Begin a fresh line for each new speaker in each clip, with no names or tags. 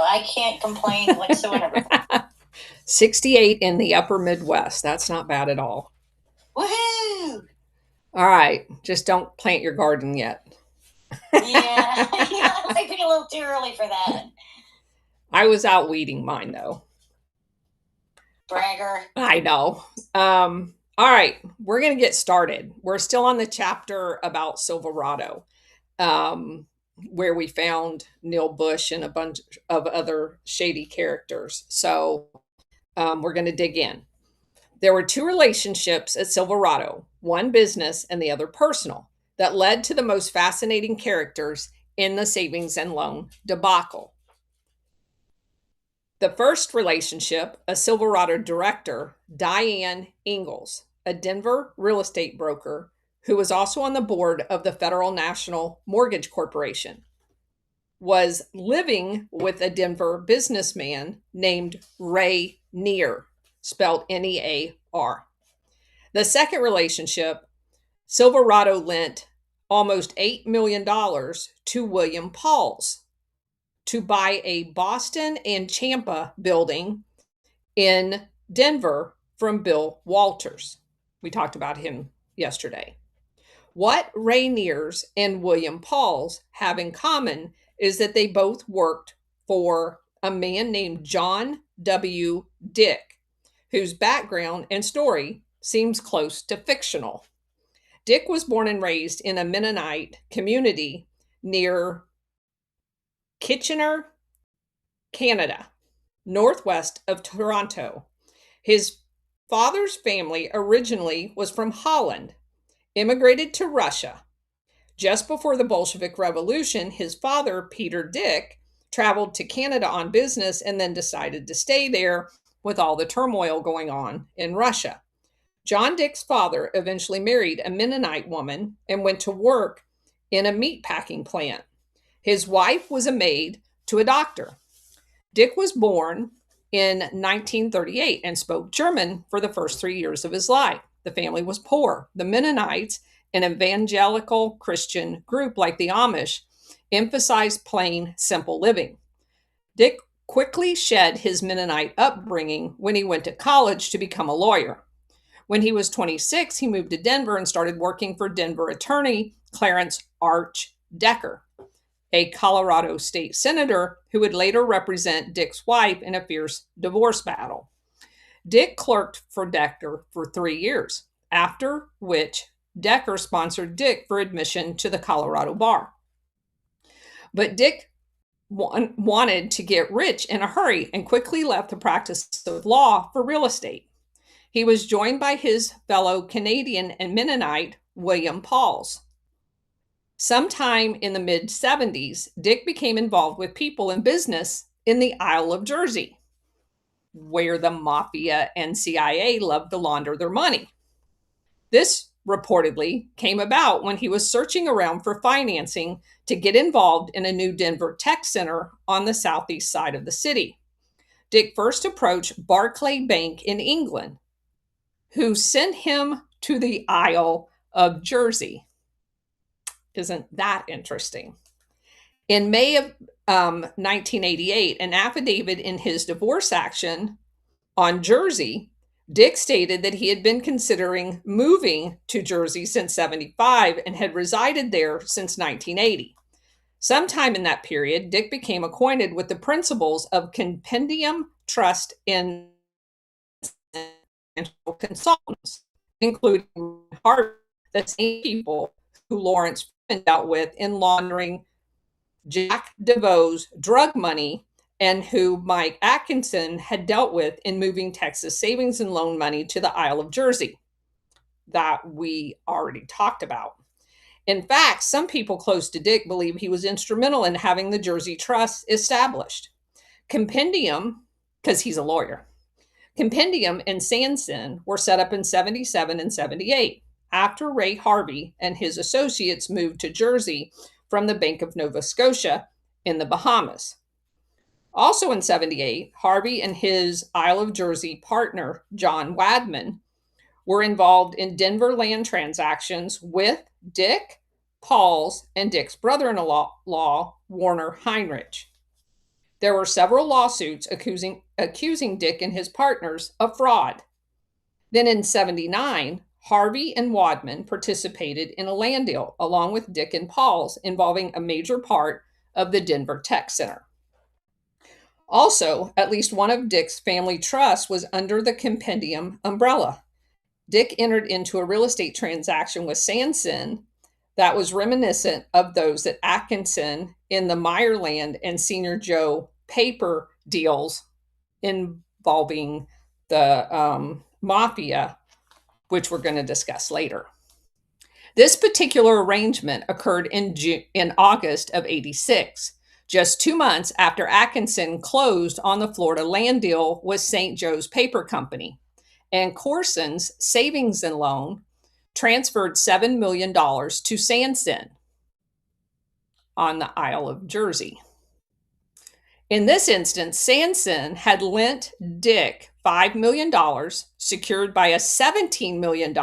I can't complain whatsoever.
68 in the upper Midwest. That's not bad at all.
Woohoo!
All right. Just don't plant your garden yet.
Yeah, it might be a little too early for that.
I was out weeding mine, though.
Bragger.
I know. All right. We're going to get started. We're still on the chapter about Silverado, where we found Neil Bush and a bunch of other shady characters. So we're going to dig in. There were two relationships at Silverado, one business and the other personal, that led to the most fascinating characters in the savings and loan debacle. The first relationship, a Silverado director, Diane Ingalls, a Denver real estate broker who was also on the board of the Federal National Mortgage Corporation, was living with a Denver businessman named Ray Neer, spelled Near. The second relationship, Silverado lent almost $8 million to William Pauls to buy a Boston and Champa building in Denver from Bill Walters. We talked about him yesterday. What Rainiers and William Pauls have in common is that they both worked for a man named John W. Dick, whose background and story seems close to fictional. Dick was born and raised in a Mennonite community near Kitchener, Canada, northwest of Toronto. His father's family originally was from Holland, immigrated to Russia. Just before the Bolshevik Revolution, his father, Peter Dick, traveled to Canada on business and then decided to stay there with all the turmoil going on in Russia. John Dick's father eventually married a Mennonite woman and went to work in a meat packing plant. His wife was a maid to a doctor. Dick was born in 1938 and spoke German for the first 3 years of his life. The family was poor. The Mennonites, an evangelical Christian group like the Amish, emphasized plain, simple living. Dick quickly shed his Mennonite upbringing when he went to college to become a lawyer. When he was 26, he moved to Denver and started working for Denver attorney Clarence Arch Decker, a Colorado state senator who would later represent Dick's wife in a fierce divorce battle. Dick clerked for Decker for 3 years, after which Decker sponsored Dick for admission to the Colorado bar. But Dick wanted to get rich in a hurry and quickly left the practice of law for real estate. He was joined by his fellow Canadian and Mennonite William Pauls. Sometime in the mid-70s, Dick became involved with people in business in the Isle of Jersey, where the Mafia and CIA loved to launder their money. This reportedly came about when he was searching around for financing to get involved in a new Denver tech center on the southeast side of the city. Dick first approached Barclay Bank in England, who sent him to the Isle of Jersey. Isn't that interesting? In May of 1988, an affidavit in his divorce action on Jersey, Dick stated that he had been considering moving to Jersey since 75 and had resided there since 1980. Sometime in that period, Dick became acquainted with the principles of compendium trust in consultants, including Harvey, the same people who Lawrence dealt with in laundering Jack DeVoe's drug money and who Mike Atkinson had dealt with in moving Texas savings and loan money to the Isle of Jersey, that we already talked about. In fact, some people close to Dick believe he was instrumental in having the Jersey Trust established. Compendium, because he's a lawyer, Compendium and Sanson were set up in 77 and 78 after Ray Harvey and his associates moved to Jersey from the Bank of Nova Scotia in the Bahamas. Also in 78, Harvey and his Isle of Jersey partner, John Wadman, were involved in Denver land transactions with Dick, Pauls, and Dick's brother-in-law, Warner Heinrich. There were several lawsuits accusing Dick and his partners of fraud. Then in 79, Harvey and Wadman participated in a land deal along with Dick and Paul's involving a major part of the Denver Tech Center. Also, at least one of Dick's family trusts was under the compendium umbrella. Dick entered into a real estate transaction with Sanson that was reminiscent of those that Atkinson in the Meyerland and Senior Joe paper deals involving the Mafia, which we're going to discuss later. This particular arrangement occurred in August of 86, just 2 months after Atkinson closed on the Florida land deal with St. Joe's Paper Company, and Corson's savings and loan transferred $7 million to Sanson on the Isle of Jersey. In this instance, Sanson had lent Dick $5 million, secured by a $17 million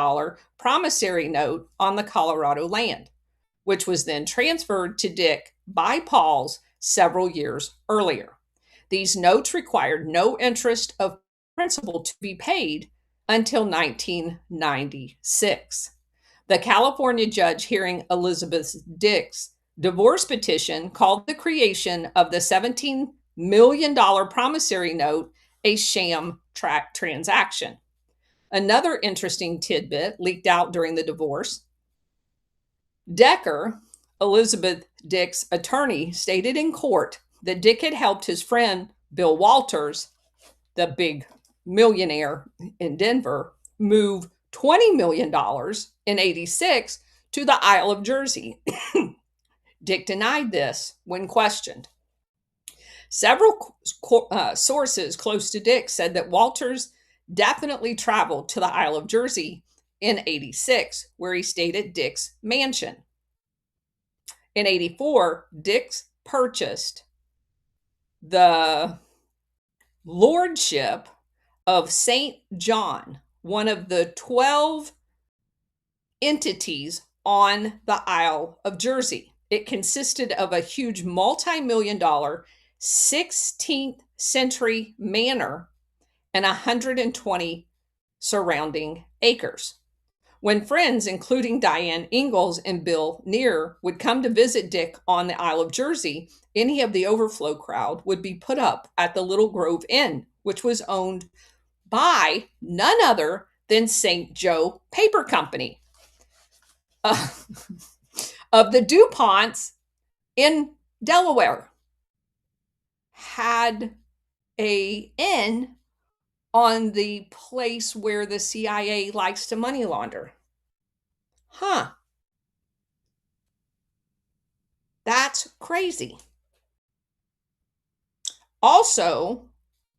promissory note on the Colorado land, which was then transferred to Dick by Paul's several years earlier. These notes required no interest of principal to be paid until 1996. The California judge hearing Elizabeth Dick's divorce petition called the creation of the $17 million promissory note a sham transaction. Another interesting tidbit leaked out during the divorce. Decker, Elizabeth Dick's attorney, stated in court that Dick had helped his friend Bill Walters, the big millionaire in Denver, move $20 million in 86 to the Isle of Jersey. Dick denied this when questioned. Several sources close to Dick said that Walters definitely traveled to the Isle of Jersey in 86, where he stayed at Dick's mansion. In 84, Dick purchased the lordship of St. John, one of the 12 entities on the Isle of Jersey. It consisted of a huge multi-million-dollar 16th century manor and 120 surrounding acres. When friends, including Diane Ingalls and Bill Neer, would come to visit Dick on the Isle of Jersey, any of the overflow crowd would be put up at the Little Grove Inn, which was owned by none other than St. Joe Paper Company of the DuPonts in Delaware. Had a inn on the place where the CIA likes to money launder. That's crazy. Also,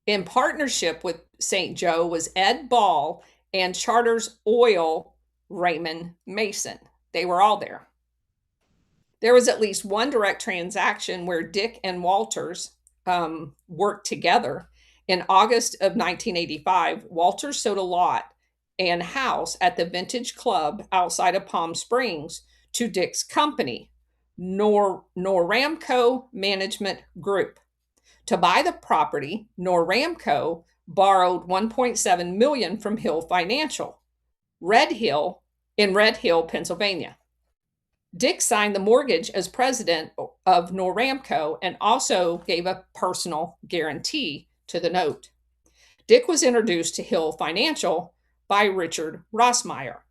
in partnership with St. Joe was Ed Ball and Charters Oil Raymond Mason. They were all there. There was at least one direct transaction where Dick and Walters worked together. In August of 1985, Walters sold a lot and house at the Vintage Club outside of Palm Springs to Dick's company, Noramco Management Group. To buy the property, Noramco borrowed $1.7 million from Hill Financial, Red Hill, Pennsylvania. Dick signed the mortgage as president of Noramco and also gave a personal guarantee to the note. Dick was introduced to Hill Financial by Richard Ross Miller,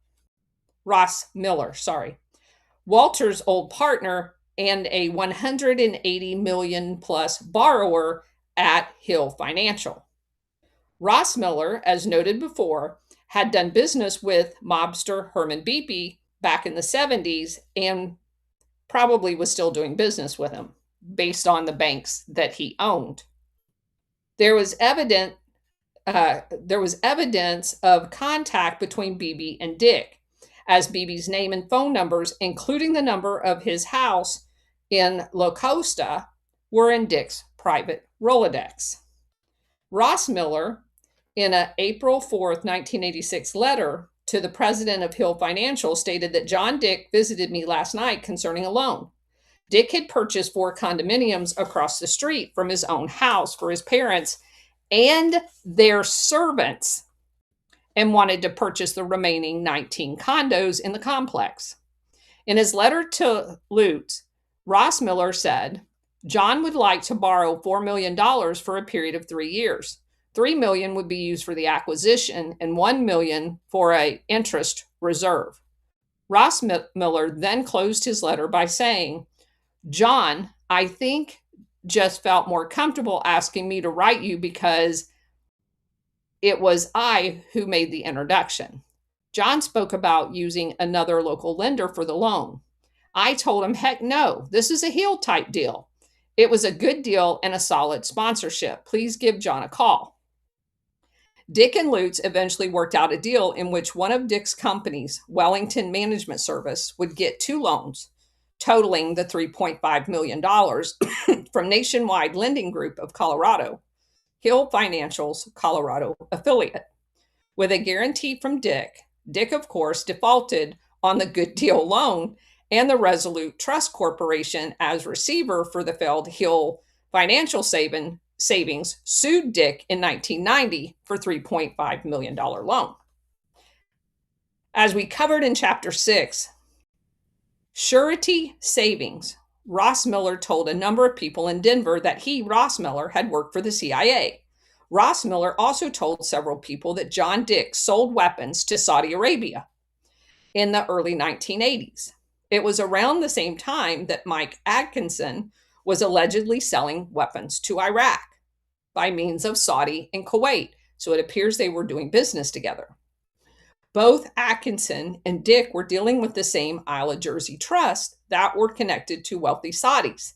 Walter's old partner and a $180 million plus borrower at Hill Financial. Ross Miller, as noted before, had done business with mobster Herman Beepy back in the 70s and probably was still doing business with him based on the banks that he owned. There was evidence of contact between Beebe and Dick, as Beebe's name and phone numbers, including the number of his house in La Costa, were in Dick's private Rolodex. Ross Miller, in an April 4th, 1986 letter to the president of Hill Financial, stated that John Dick visited me last night concerning a loan. Dick had purchased 4 condominiums across the street from his own house for his parents and their servants, and wanted to purchase the remaining 19 condos in the complex. In his letter to Lutz, Ross Miller said, John would like to borrow $4 million for a period of 3 years. $3 million would be used for the acquisition and $1 million for an interest reserve. Ross Miller then closed his letter by saying, John, I think, just felt more comfortable asking me to write you because it was I who made the introduction. John spoke about using another local lender for the loan. I told him, heck no, this is a heel type deal. It was a good deal and a solid sponsorship. Please give John a call. Dick and Lutz eventually worked out a deal in which one of Dick's companies, Wellington Management Service, would get 2 loans, totaling the $3.5 million from Nationwide Lending Group of Colorado, Hill Financial's Colorado affiliate. With a guarantee from Dick, Dick, of course, defaulted on the Good Deal loan, and the Resolute Trust Corporation, as receiver for the failed Hill Financial Savings, sued Dick in 1990 for $3.5 million loan. As we covered in Chapter 6, surety savings. Ross Miller told a number of people in Denver that he, Ross Miller, had worked for the CIA. Ross Miller also told several people that John Dick sold weapons to Saudi Arabia in the early 1980s. It was around the same time that Mike Atkinson was allegedly selling weapons to Iraq by means of Saudi and Kuwait, so it appears they were doing business together. Both Atkinson and Dick were dealing with the same Isle of Jersey trust that were connected to wealthy Saudis.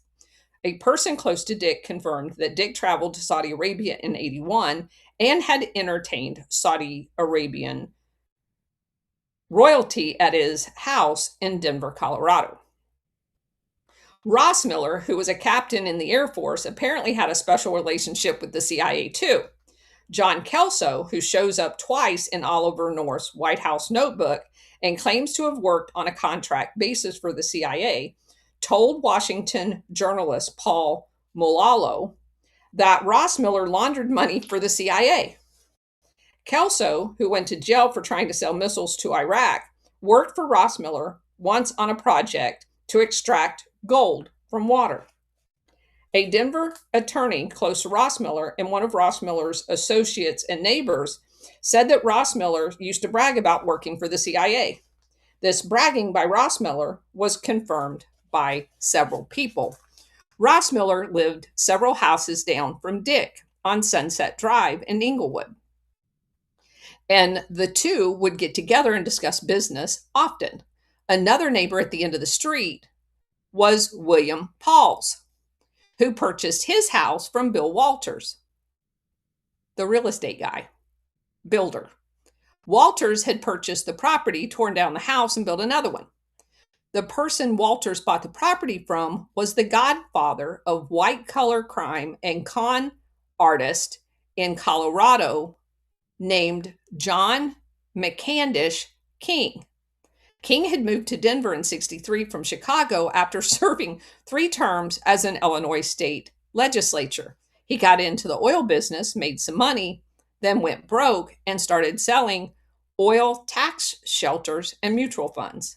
A person close to Dick confirmed that Dick traveled to Saudi Arabia in 81 and had entertained Saudi Arabian royalty at his house in Denver, Colorado. Ross Miller, who was a captain in the Air Force, apparently had a special relationship with the CIA too. John Kelso, who shows up twice in Oliver North's White House notebook and claims to have worked on a contract basis for the CIA, told Washington journalist Paul Mulalo that Ross Miller laundered money for the CIA. Kelso, who went to jail for trying to sell missiles to Iraq, worked for Ross Miller once on a project to extract gold from water. A Denver attorney close to Ross Miller and one of Ross Miller's associates and neighbors said that Ross Miller used to brag about working for the CIA. This bragging by Ross Miller was confirmed by several people. Ross Miller lived several houses down from Dick on Sunset Drive in Inglewood, and the two would get together and discuss business often. Another neighbor at the end of the street was William Pauls, who purchased his house from Bill Walters, the real estate guy, builder. Walters had purchased the property, torn down the house, and built another one. The person Walters bought the property from was the godfather of white-collar crime and con artist in Colorado named John McCandish King. King had moved to Denver in 1963 from Chicago after serving 3 terms as an Illinois state legislature. He got into the oil business, made some money, then went broke and started selling oil tax shelters and mutual funds.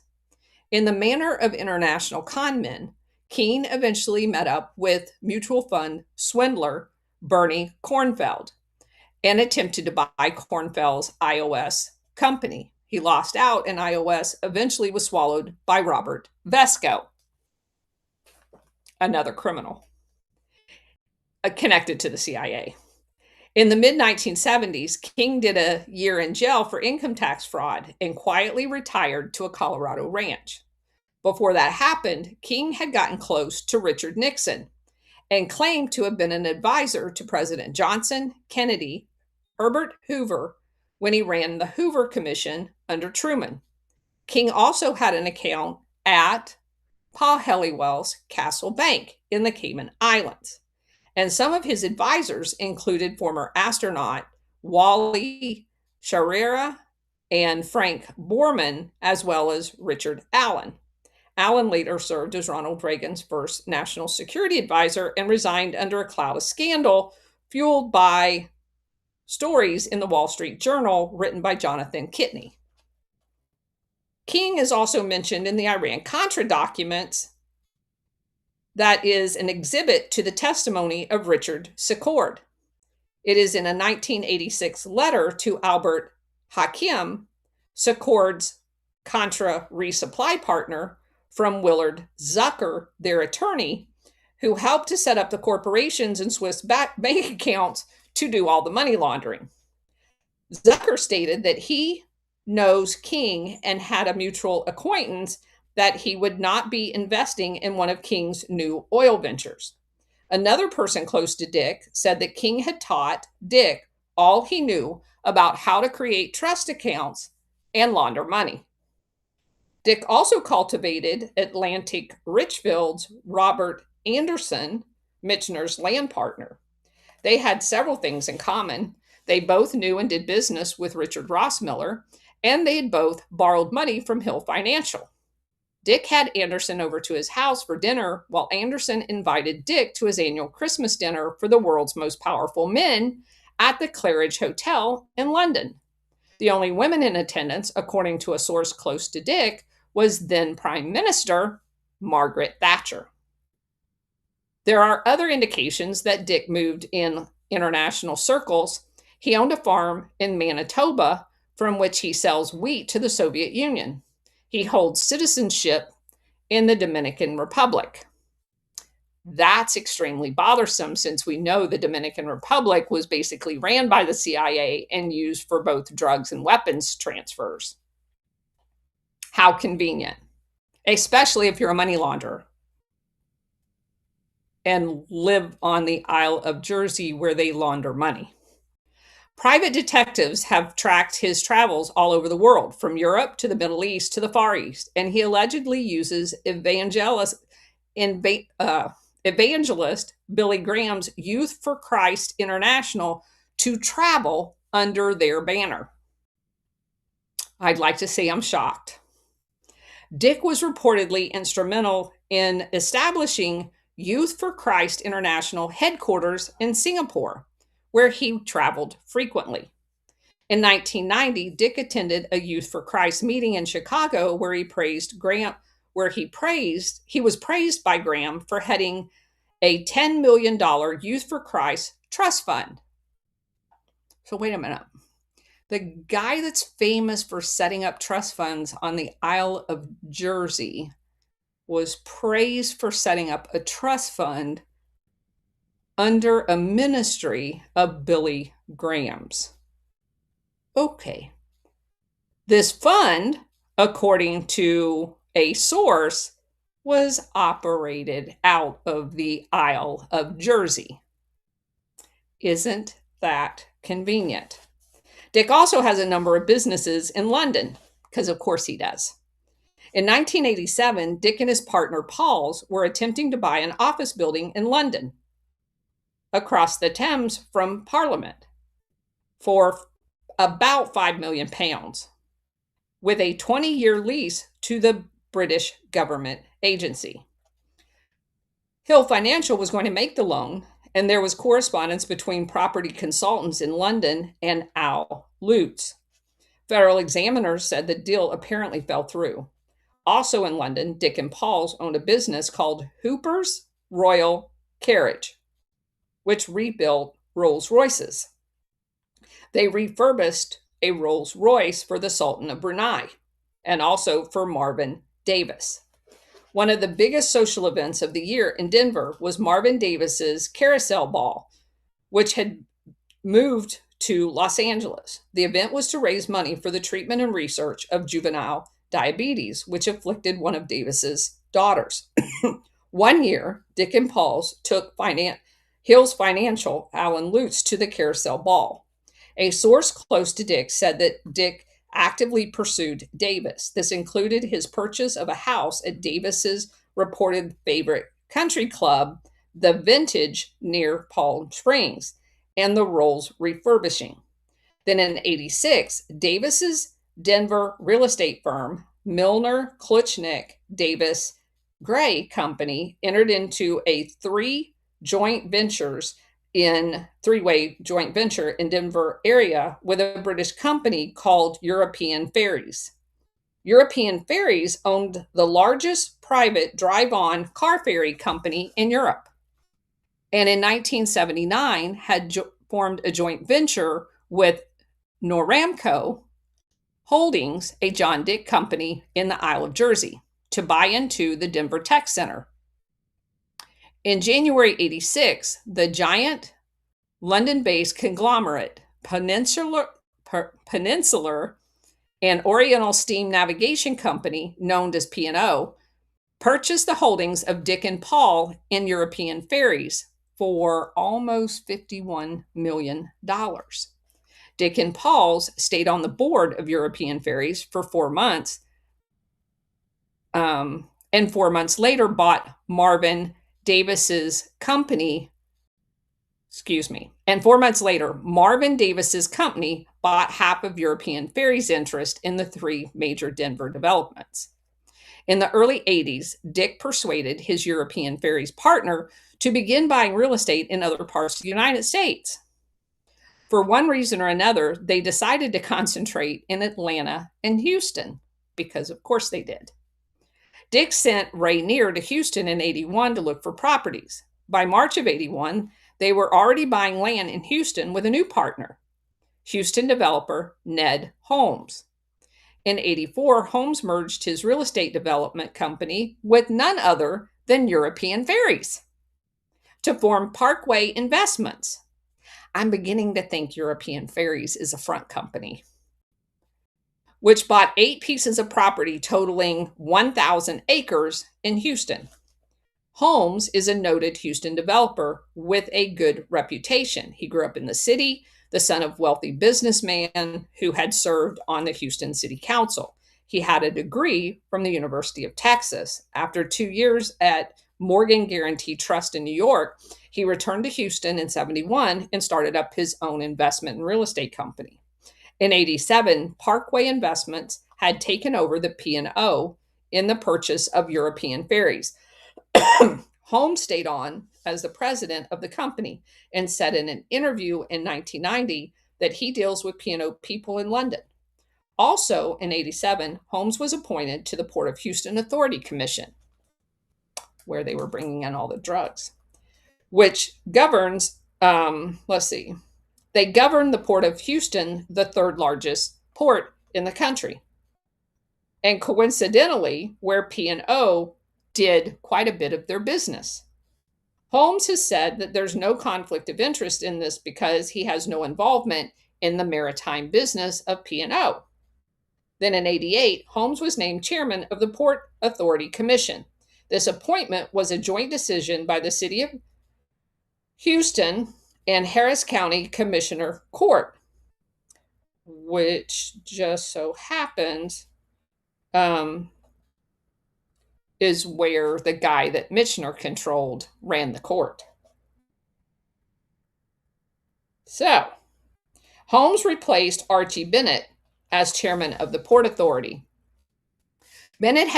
In the manner of international con men, King eventually met up with mutual fund swindler Bernie Kornfeld and attempted to buy Kornfeld's IOS company. He lost out, and IOS eventually was swallowed by Robert Vesco, another criminal connected to the CIA. In the mid-1970s, King did a year in jail for income tax fraud and quietly retired to a Colorado ranch. Before that happened, King had gotten close to Richard Nixon and claimed to have been an advisor to President Johnson, Kennedy, Herbert Hoover when he ran the Hoover Commission under Truman. King also had an account at Paul Helliwell's Castle Bank in the Cayman Islands. And some of his advisors included former astronaut Wally Schirra and Frank Borman, as well as Richard Allen. Allen later served as Ronald Reagan's first national security advisor and resigned under a cloud of scandal fueled by stories in the Wall Street Journal written by Jonathan Kitney. King is also mentioned in the Iran-Contra documents that is an exhibit to the testimony of Richard Secord. It is in a 1986 letter to Albert Hakim, Secord's Contra resupply partner, from Willard Zucker, their attorney, who helped to set up the corporations and Swiss bank accounts to do all the money laundering. Zucker stated that he knows King and had a mutual acquaintance that he would not be investing in one of King's new oil ventures. Another person close to Dick said that King had taught Dick all he knew about how to create trust accounts and launder money. Dick also cultivated Atlantic Richfield's Robert Anderson, Michener's land partner. They had several things in common. They both knew and did business with Richard Rossmiller, and they had both borrowed money from Hill Financial. Dick had Anderson over to his house for dinner, while Anderson invited Dick to his annual Christmas dinner for the world's most powerful men at the Claridge Hotel in London. The only women in attendance, according to a source close to Dick, was then Prime Minister Margaret Thatcher. There are other indications that Dick moved in international circles. He owned a farm in Manitoba from which he sells wheat to the Soviet Union. He holds citizenship in the Dominican Republic. That's extremely bothersome since we know the Dominican Republic was basically ran by the CIA and used for both drugs and weapons transfers. How convenient, especially if you're a money launderer and live on the Isle of Jersey where they launder money. Private detectives have tracked his travels all over the world, from Europe to the Middle East to the Far East, and he allegedly uses evangelist Billy Graham's Youth for Christ International to travel under their banner. I'd like to say I'm shocked. Dick was reportedly instrumental in establishing Youth for Christ International headquarters in Singapore, where he traveled frequently. In 1990, Dick attended a Youth for Christ meeting in Chicago where he was praised by Graham for heading a $10 million Youth for Christ trust fund. So wait a minute. The guy that's famous for setting up trust funds on the Isle of Jersey was praised for setting up a trust fund under a ministry of Billy Graham's. Okay. This fund, according to a source, was operated out of the Isle of Jersey. Isn't that convenient? Dick also has a number of businesses in London, because of course he does. In 1987, Dick and his partner Pauls were attempting to buy an office building in London, across the Thames from Parliament, for about £5 million, with a 20-year lease to the British government agency. Hill Financial was going to make the loan, and there was correspondence between property consultants in London and Al Lutz. Federal examiners said the deal apparently fell through. Also in London, Dick and Pauls owned a business called Hooper's Royal Carriage, which rebuilt Rolls Royces. They refurbished a Rolls Royce for the Sultan of Brunei and also for Marvin Davis. One of the biggest social events of the year in Denver was Marvin Davis's Carousel Ball, which had moved to Los Angeles. The event was to raise money for the treatment and research of juvenile diabetes, which afflicted one of Davis's daughters. One year, Dick and Pauls took Hill's Financial, Alan Lutz, to the Carousel Ball. A source close to Dick said that Dick actively pursued Davis. This included his purchase of a house at Davis's reported favorite country club, the Vintage, near Palm Springs, and the Rolls refurbishing. Then in '86, Davis's Denver real estate firm, Milner, Kluchnick, Davis, Gray Company entered into a three-way joint venture in Denver area with a British company called European Ferries. European Ferries owned the largest private drive-on car ferry company in Europe, and in 1979 had formed a joint venture with Noramco Holdings, a John Dick company in the Isle of Jersey, to buy into the Denver Tech Center. In January 86, the giant London-based conglomerate Peninsular and Oriental Steam Navigation Company, known as P&O, purchased the holdings of Dick and Paul in European Ferries for almost $51 million. Dick and Paul's stayed on the board of European Ferries for 4 months, and 4 months later bought Marvin Davis's company. And 4 months later, Marvin Davis's company bought half of European Ferries' interest in the three major Denver developments. In the early 80s, Dick persuaded his European Ferries partner to begin buying real estate in other parts of the United States. For one reason or another, they decided to concentrate in Atlanta and Houston, because of course they did. Dick sent Ray Neer to Houston in 81 to look for properties. By March of 81, they were already buying land in Houston with a new partner, Houston developer Ned Holmes. In 84, Holmes merged his real estate development company with none other than European Ferries to form Parkway Investments. I'm beginning to think European Ferries is a front company, which bought 8 pieces of property totaling 1,000 acres in Houston. Holmes is a noted Houston developer with a good reputation. He grew up in the city, the son of a wealthy businessman who had served on the Houston City Council. He had a degree from the University of Texas. After 2 years at Morgan Guaranty Trust in New York, he returned to Houston in 71 and started up his own investment and real estate company. In 87, Parkway Investments had taken over the P&O in the purchase of European Ferries. Holmes stayed on as the president of the company and said in an interview in 1990 that he deals with P&O people in London. Also in 87, Holmes was appointed to the Port of Houston Authority Commission, where they were bringing in all the drugs, which governs, they govern the Port of Houston, the third largest port in the country. And coincidentally, where P&O did quite a bit of their business. Holmes has said that there's no conflict of interest in this because he has no involvement in the maritime business of P&O. Then in 88, Holmes was named chairman of the Port Authority Commission. This appointment was a joint decision by the city of Houston and Harris County Commissioner Court, which just so happens is where the guy that Michener controlled ran the court. So, Holmes replaced Archie Bennett as chairman of the Port Authority. Bennett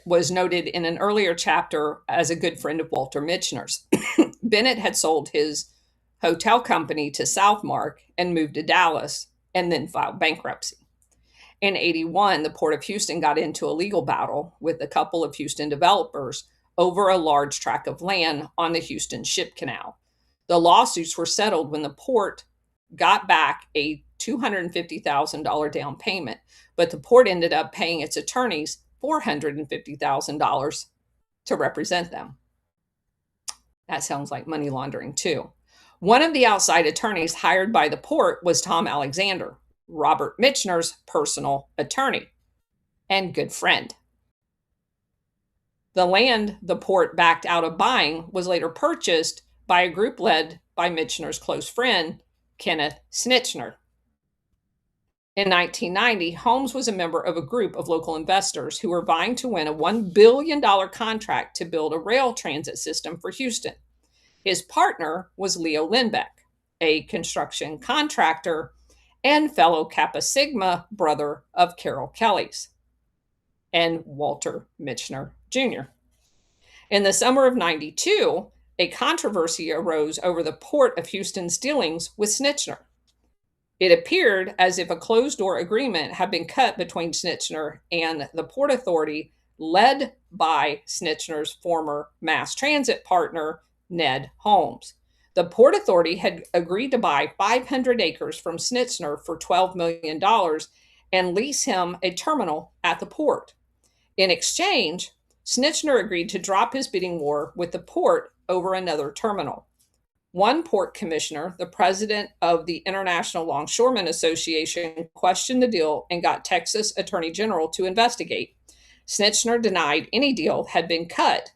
was noted in an earlier chapter as a good friend of Walter Michener's. Bennett had sold his hotel company to Southmark and moved to Dallas and then filed bankruptcy. In 81, the Port of Houston got into a legal battle with a couple of Houston developers over a large tract of land on the Houston Ship Canal. The lawsuits were settled when the port got back a $250,000 down payment, but the port ended up paying its attorneys $450,000 to represent them. That sounds like money laundering too. One of the outside attorneys hired by the port was Tom Alexander, Robert Michener's personal attorney and good friend. The land the port backed out of buying was later purchased by a group led by Michener's close friend, Kenneth Snitchner. In 1990, Holmes was a member of a group of local investors who were vying to win a $1 billion contract to build a rail transit system for Houston. His partner was Leo Lindbeck, a construction contractor and fellow Kappa Sigma brother of Carol Kelly's. and Walter Mitchner Jr. In the summer of 92, a controversy arose over the Port of Houston's dealings with Snitchner. It appeared as if a closed door agreement had been cut between Snitchner and the Port Authority, led by Snitchner's former mass transit partner, Ned Holmes. The Port Authority had agreed to buy 500 acres from Snitchner for $12 million and lease him a terminal at the port. In exchange, Snitchner agreed to drop his bidding war with the port over another terminal. One port commissioner, the president of the International Longshoremen Association, questioned the deal and got Texas Attorney General to investigate. Snitchner denied any deal had been cut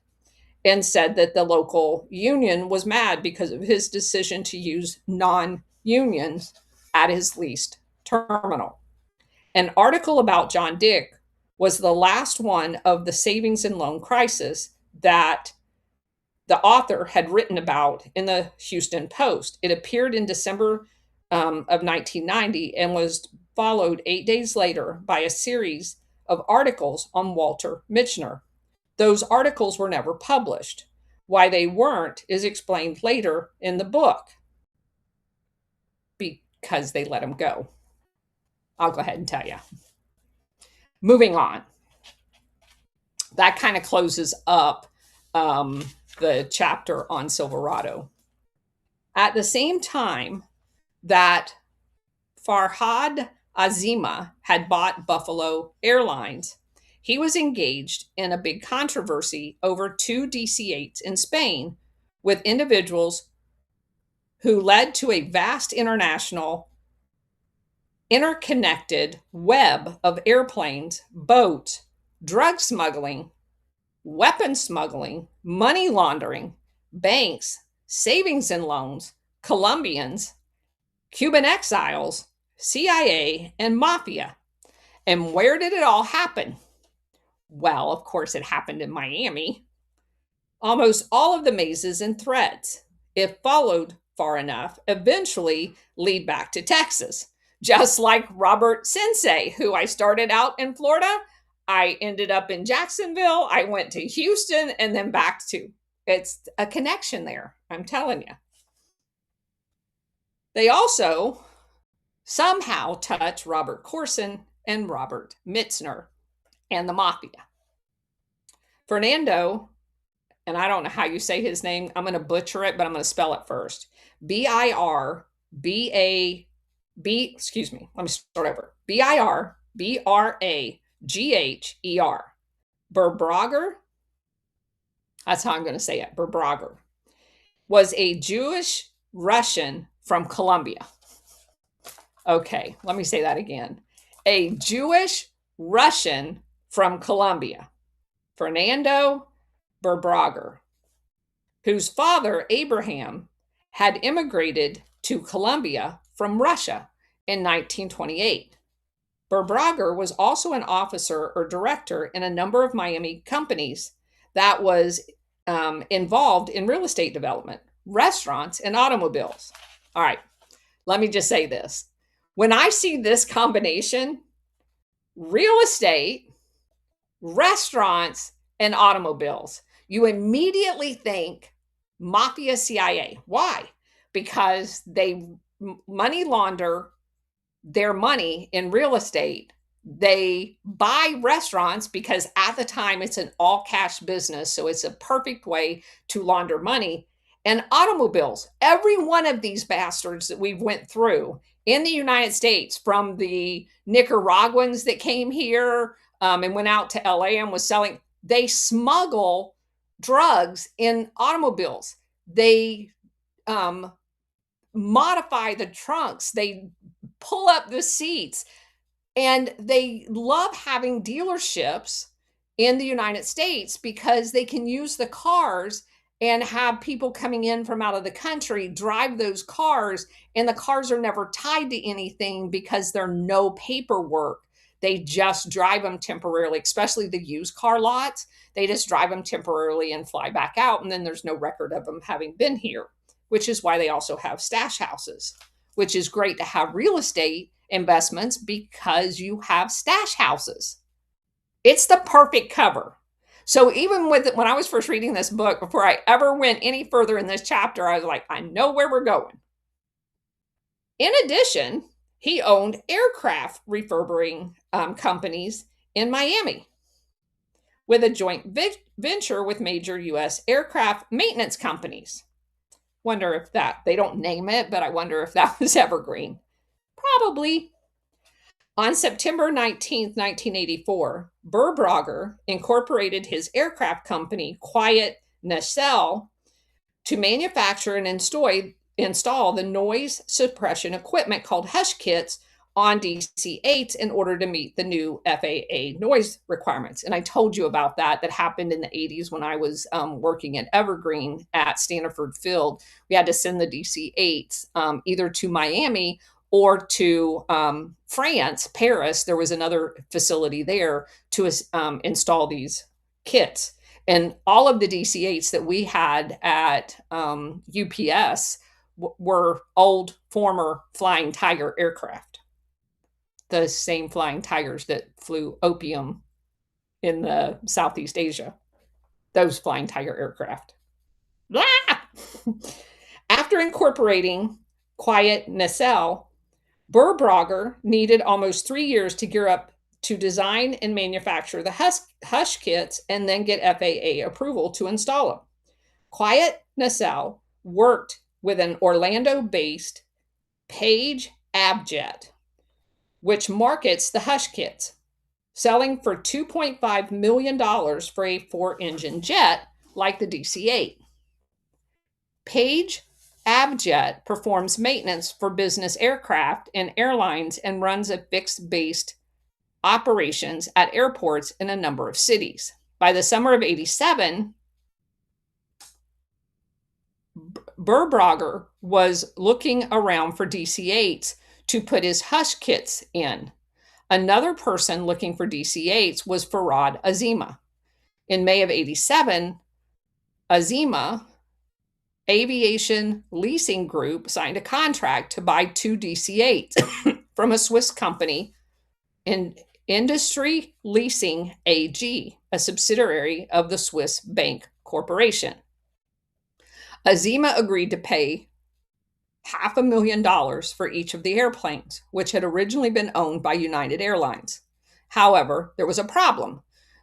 and said that the local union was mad because of his decision to use non-unions at his leased terminal. An article about John Dick was the last one of the savings and loan crisis that the author had written about in the Houston Post. It appeared in December of 1990 and was followed 8 days later by a series of articles on Walter Mitchner. Those articles were never published. Why they weren't is explained later in the book. Because they let him go. I'll go ahead and tell you. Moving on. That kind of closes up the chapter on Silverado. At the same time that Farhad Azima had bought Buffalo Airlines, he was engaged in a big controversy over two DC-8s in Spain with individuals who led to a vast international interconnected web of airplanes, boats, drug smuggling, weapon smuggling, money laundering, banks, savings and loans, Colombians, Cuban exiles, CIA, and Mafia. And where did it all happen? Well, of course, it happened in Miami. Almost all of the mazes and threads, if followed far enough, eventually lead back to Texas. Just like Robert Sensei, who I started out in Florida, I ended up in Jacksonville, I went to Houston, and then back to. It's a connection there, I'm telling you. They also somehow touch Robert Corson and Robert Mitchner and the Mafia. Fernando, and I don't know how you say his name, I'm going to butcher it, but I'm going to spell it first. Let me start over. Birbragher. Berbrager, that's how I'm going to say it, Berbrager, was a Jewish Russian from Colombia. Okay, let me say that again. A Jewish Russian from Colombia, Fernando Berbrager, whose father, Abraham, had immigrated to Colombia from Russia in 1928. Berbrager was also an officer or director in a number of Miami companies that was involved in real estate development, restaurants, and automobiles. All right, let me just say this. When I see this combination, real estate, restaurants, and automobiles, you immediately think Mafia CIA. Why? Because they money launder their money in real estate. They buy restaurants because at the time it's an all cash business. So it's a perfect way to launder money. And automobiles, every one of these bastards that we've went through in the United States, from the Nicaraguans that came here and went out to LA and was selling, they smuggle drugs in automobiles. They modify the trunks. They pull up the seats. And they love having dealerships in the United States because they can use the cars and have people coming in from out of the country drive those cars, and the cars are never tied to anything because they're no paperwork. They just drive them temporarily, especially the used car lots. They just drive them temporarily and fly back out, and then there's no record of them having been here, which is why they also have stash houses, which is great to have real estate investments because you have stash houses. It's the perfect cover. So even when I was first reading this book, before I ever went any further in this chapter, I was like, I know where we're going. In addition, he owned aircraft refurbishing companies in Miami with a joint venture with major U.S. aircraft maintenance companies. Wonder if they don't name it, but I wonder if that was evergreen. Probably. On September 19th, 1984, Burbrogger incorporated his aircraft company, Quiet Nacelle, to manufacture and install the noise suppression equipment called hush kits on DC-8s in order to meet the new FAA noise requirements. And I told you about that happened in the 80s when I was working at Evergreen at Stanford Field. We had to send the DC-8s either to Miami or to France, Paris. There was another facility there to install these kits. And all of the DC-8s that we had at UPS were old former Flying Tiger aircraft, the same Flying Tigers that flew opium in the Southeast Asia, those Flying Tiger aircraft. Blah! After incorporating Quiet Nacelle, Burbrogger needed almost 3 years to gear up to design and manufacture the hush kits and then get FAA approval to install them. Quiet Nacelle worked with an Orlando-based Page Abjet, which markets the hush kits, selling for $2.5 million for a 4-engine jet like the DC-8. Page Abjet performs maintenance for business aircraft and airlines and runs a fixed-based operations at airports in a number of cities. By the summer of 87, Burbrogger was looking around for DC-8s to put his hush kits in. Another person looking for DC-8s was Farad Azima. In May of 87, Azima Aviation Leasing Group signed a contract to buy 2 DC-8s from a Swiss company in Industry Leasing AG, a subsidiary of the Swiss Bank Corporation. Azima agreed to pay $500,000 for each of the airplanes, which had originally been owned by United Airlines. However, there was a problem.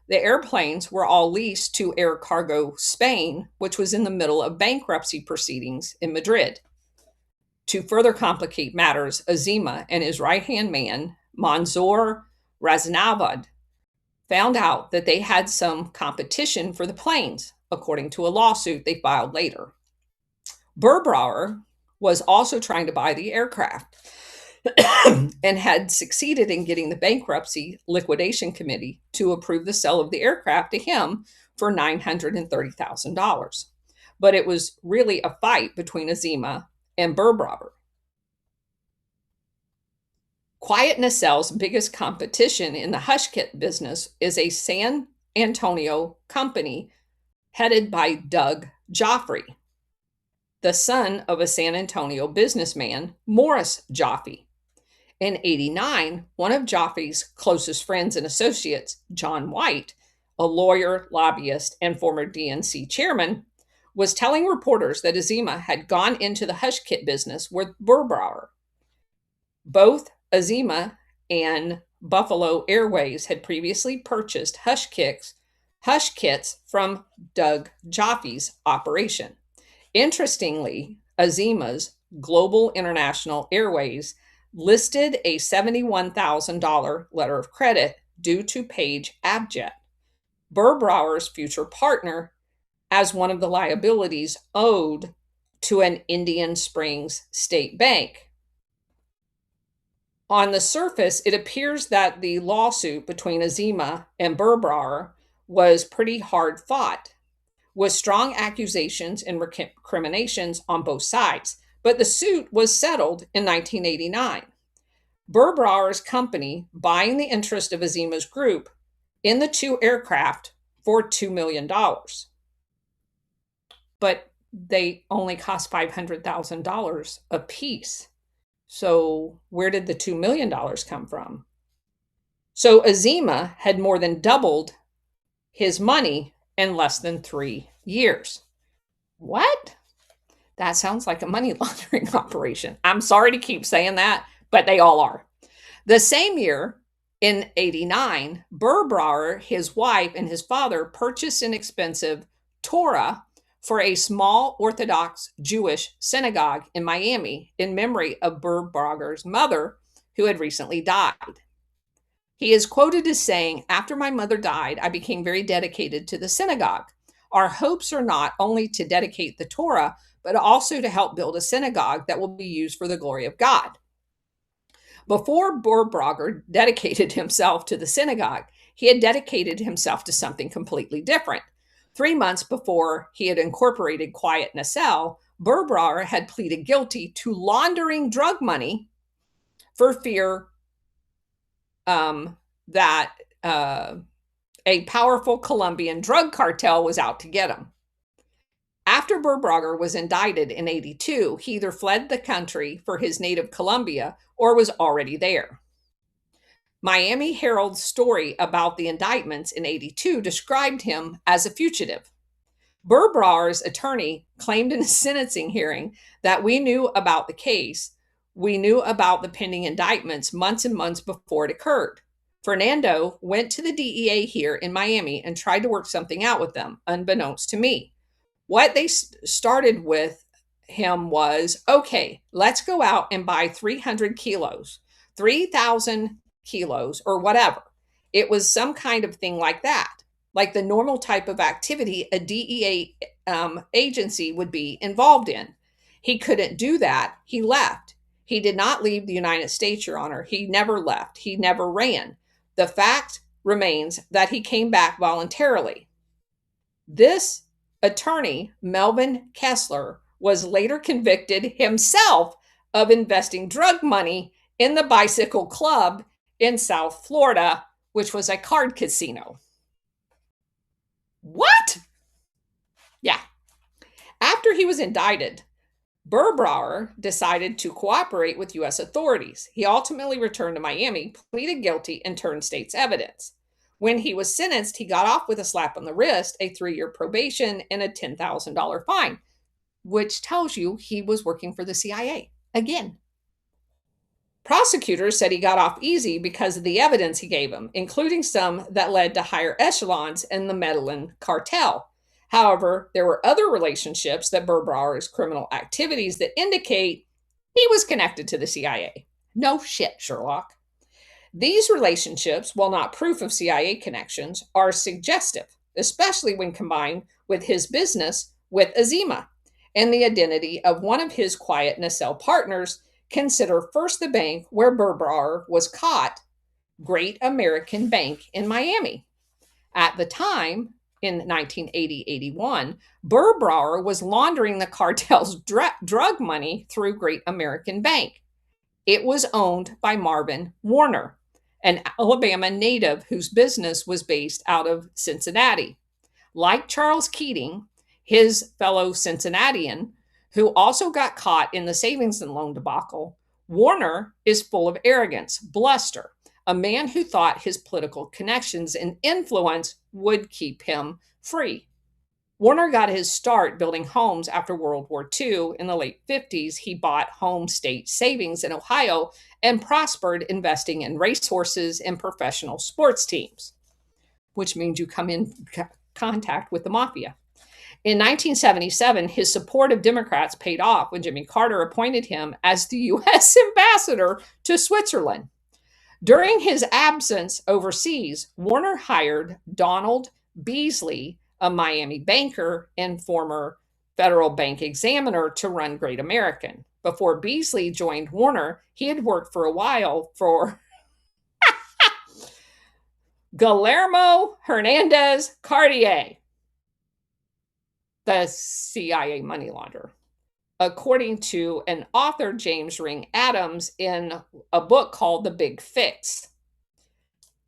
The airplanes were all leased to Air Cargo Spain, which was in the middle of bankruptcy proceedings in Madrid. To further complicate matters, Azima and his right-hand man, Manzoor Raznavad, found out that they had some competition for the planes, according to a lawsuit they filed later. Burbrauer was also trying to buy the aircraft and had succeeded in getting the bankruptcy liquidation committee to approve the sale of the aircraft to him for $930,000. But it was really a fight between Azima and Burbrauer. Quiet Nacelle's biggest competition in the hush kit business is a San Antonio company headed by Doug Joffrey, the son of a San Antonio businessman, Morris Joffe. In 89, one of Joffrey's closest friends and associates, John White, a lawyer, lobbyist, and former DNC chairman, was telling reporters that Azima had gone into the hush kit business with Burbrauer. Both Azima and Buffalo Airways had previously purchased hush kits from Doug Joffe's operation. Interestingly, Azima's Global International Airways listed a $71,000 letter of credit due to Page Abjet, Burbrauer's future partner, as one of the liabilities owed to an Indian Springs state bank. On the surface, it appears that the lawsuit between Azima and Burbrauer was pretty hard fought, with strong accusations and recriminations on both sides. But the suit was settled in 1989. Burbrauer's company buying the interest of Azima's group in the 2 aircraft for $2 million. But they only cost $500,000 a piece. So where did the $2 million come from? So Azima had more than doubled his money in less than 3 years. What? That sounds like a money laundering operation. I'm sorry to keep saying that, but they all are. The same year, in 89, Burbrauer, his wife, and his father purchased an expensive Torah for a small Orthodox Jewish synagogue in Miami in memory of Burbrauer's mother, who had recently died. He is quoted as saying, "After my mother died, I became very dedicated to the synagogue. Our hopes are not only to dedicate the Torah, but also to help build a synagogue that will be used for the glory of God." Before Burbrauer dedicated himself to the synagogue, he had dedicated himself to something completely different. 3 months before he had incorporated Quiet Nacelle, Burbrauer had pleaded guilty to laundering drug money for fear that a powerful Colombian drug cartel was out to get him. After Burbrauer was indicted in 82, he either fled the country for his native Colombia or was already there. Miami Herald's story about the indictments in 82 described him as a fugitive. Burbrauer's attorney claimed in a sentencing hearing that we knew about the case. We knew about the pending indictments months and months before it occurred. Fernando went to the DEA here in Miami and tried to work something out with them, unbeknownst to me. What they started with him was, okay, let's go out and buy 300 kilos, 3,000 kilos, or whatever. It was some kind of thing like that, like the normal type of activity a DEA agency would be involved in. He couldn't do that. He left. He did not leave the United States, Your Honor. He never left. He never ran. The fact remains that he came back voluntarily. This attorney, Melvin Kessler, was later convicted himself of investing drug money in the Bicycle Club in South Florida, which was a card casino. What? Yeah. After he was indicted, Burbrauer decided to cooperate with U.S. authorities. He ultimately returned to Miami, pleaded guilty, and turned state's evidence. When he was sentenced, he got off with a slap on the wrist, a 3-year probation, and a $10,000 fine, which tells you he was working for the CIA again. Prosecutors said he got off easy because of the evidence he gave them, including some that led to higher echelons in the Medellin cartel. However, there were other relationships that Burbrauer's criminal activities that indicate he was connected to the CIA. No shit, Sherlock. These relationships, while not proof of CIA connections, are suggestive, especially when combined with his business with Azima and the identity of one of his Quiet Nacelle partners. Consider first the bank where Burbrauer was caught, Great American Bank in Miami. At the time, in 1980-81, Burbrauer was laundering the cartel's drug money through Great American Bank. It was owned by Marvin Warner, an Alabama native whose business was based out of Cincinnati. Like Charles Keating, his fellow Cincinnatian, who also got caught in the savings and loan debacle, Warner is full of arrogance, bluster, a man who thought his political connections and influence would keep him free. Warner got his start building homes after World War II. In the late 50s, he bought Home State Savings in Ohio and prospered investing in racehorses and professional sports teams, which means you come in contact with the Mafia. In 1977, his support of Democrats paid off when Jimmy Carter appointed him as the U.S. ambassador to Switzerland. During his absence overseas, Warner hired Donald Beasley, a Miami banker and former federal bank examiner, to run Great American. Before Beasley joined Warner, he had worked for a while for Guillermo Hernandez Cartier, the CIA money launderer, according to an author, James Ring Adams, in a book called The Big Fix.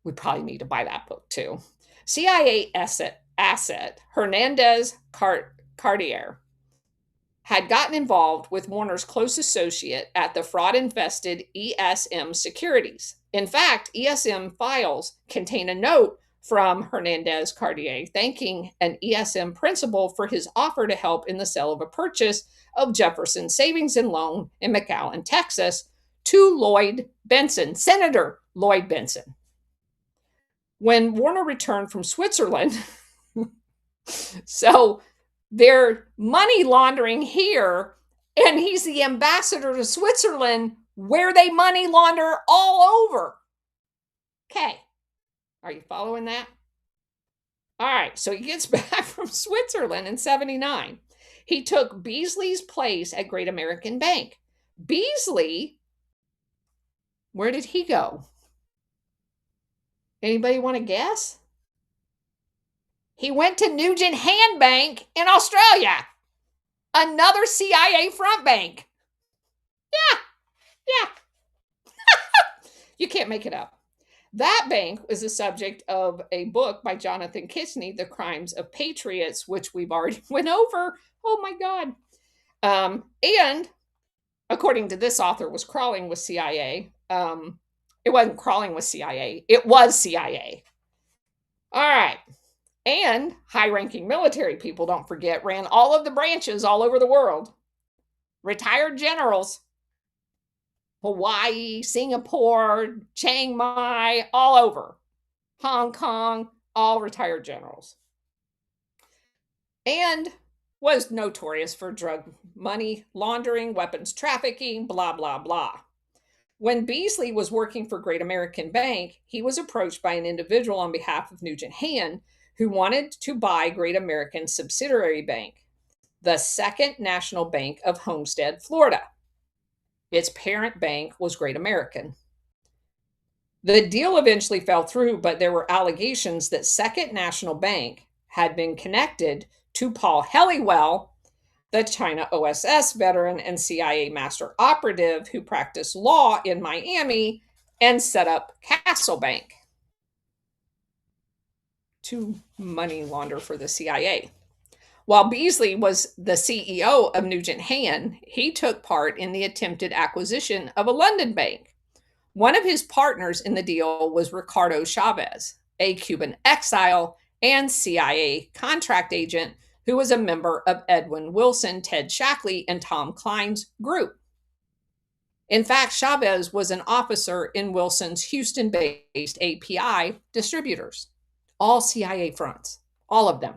We probably need to buy that book too. CIA asset Hernandez Cartier had gotten involved with Warner's close associate at the fraud-infested ESM Securities. In fact, ESM files contain a note from Hernandez Cartier thanking an ESM principal for his offer to help in the sale of a purchase of Jefferson Savings and Loan in McAllen, Texas, to Lloyd Benson, Senator Lloyd Benson. When Warner returned from Switzerland, so they're money laundering here, and he's the ambassador to Switzerland where they money launder all over. Okay. Are you following that? All right. So he gets back from Switzerland in 79. He took Beasley's place at Great American Bank. Beasley, where did he go? Anybody want to guess? He went to Nugent Hand Bank in Australia. Another CIA front bank. Yeah. You can't make it up. That bank was the subject of a book by Jonathan Kitchney, The Crimes of Patriots, which we've already went over. Oh my God. And according to this author, was crawling with CIA. It wasn't crawling with CIA. It was CIA. All right. And high-ranking military people, don't forget, ran all of the branches all over the world. Retired generals. Hawaii, Singapore, Chiang Mai, all over. Hong Kong, all retired generals. And was notorious for drug money laundering, weapons trafficking, blah, blah, blah. When Beasley was working for Great American Bank, he was approached by an individual on behalf of Nugent Hand who wanted to buy Great American's subsidiary bank, the Second National Bank of Homestead, Florida. Its parent bank was Great American. The deal eventually fell through, but there were allegations that Second National Bank had been connected to Paul Helliwell, the China OSS veteran and CIA master operative who practiced law in Miami and set up Castle Bank to money launder for the CIA. While Beasley was the CEO of Nugent Hand, he took part in the attempted acquisition of a London bank. One of his partners in the deal was Ricardo Chavez, a Cuban exile and CIA contract agent who was a member of Edwin Wilson, Ted Shackley, and Tom Klein's group. In fact, Chavez was an officer in Wilson's Houston-based API distributors. All CIA fronts, all of them.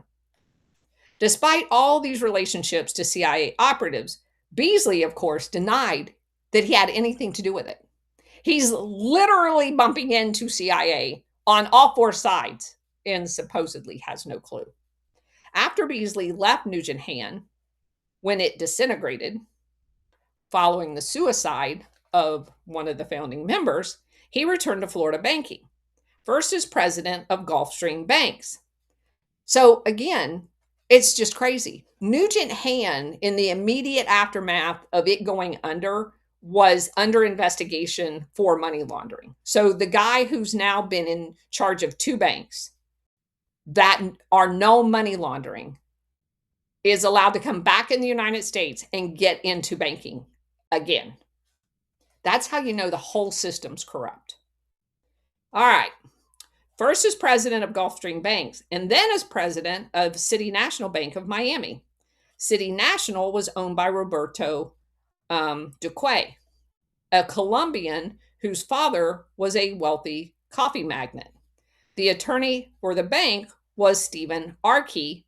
Despite all these relationships to CIA operatives, Beasley, of course, denied that he had anything to do with it. He's literally bumping into CIA on all four sides and supposedly has no clue. After Beasley left Nugent Hand, when it disintegrated, following the suicide of one of the founding members, he returned to Florida banking, first as president of Gulfstream Banks. So again, it's just crazy. Nugent Hand, in the immediate aftermath of it going under, was under investigation for money laundering. So the guy who's now been in charge of two banks that are no money laundering is allowed to come back in the United States and get into banking again. That's how you know the whole system's corrupt. All right. First as president of Gulfstream Banks, and then as president of City National Bank of Miami. City National was owned by Roberto Duque, a Colombian whose father was a wealthy coffee magnate. The attorney for the bank was Stephen Arkey,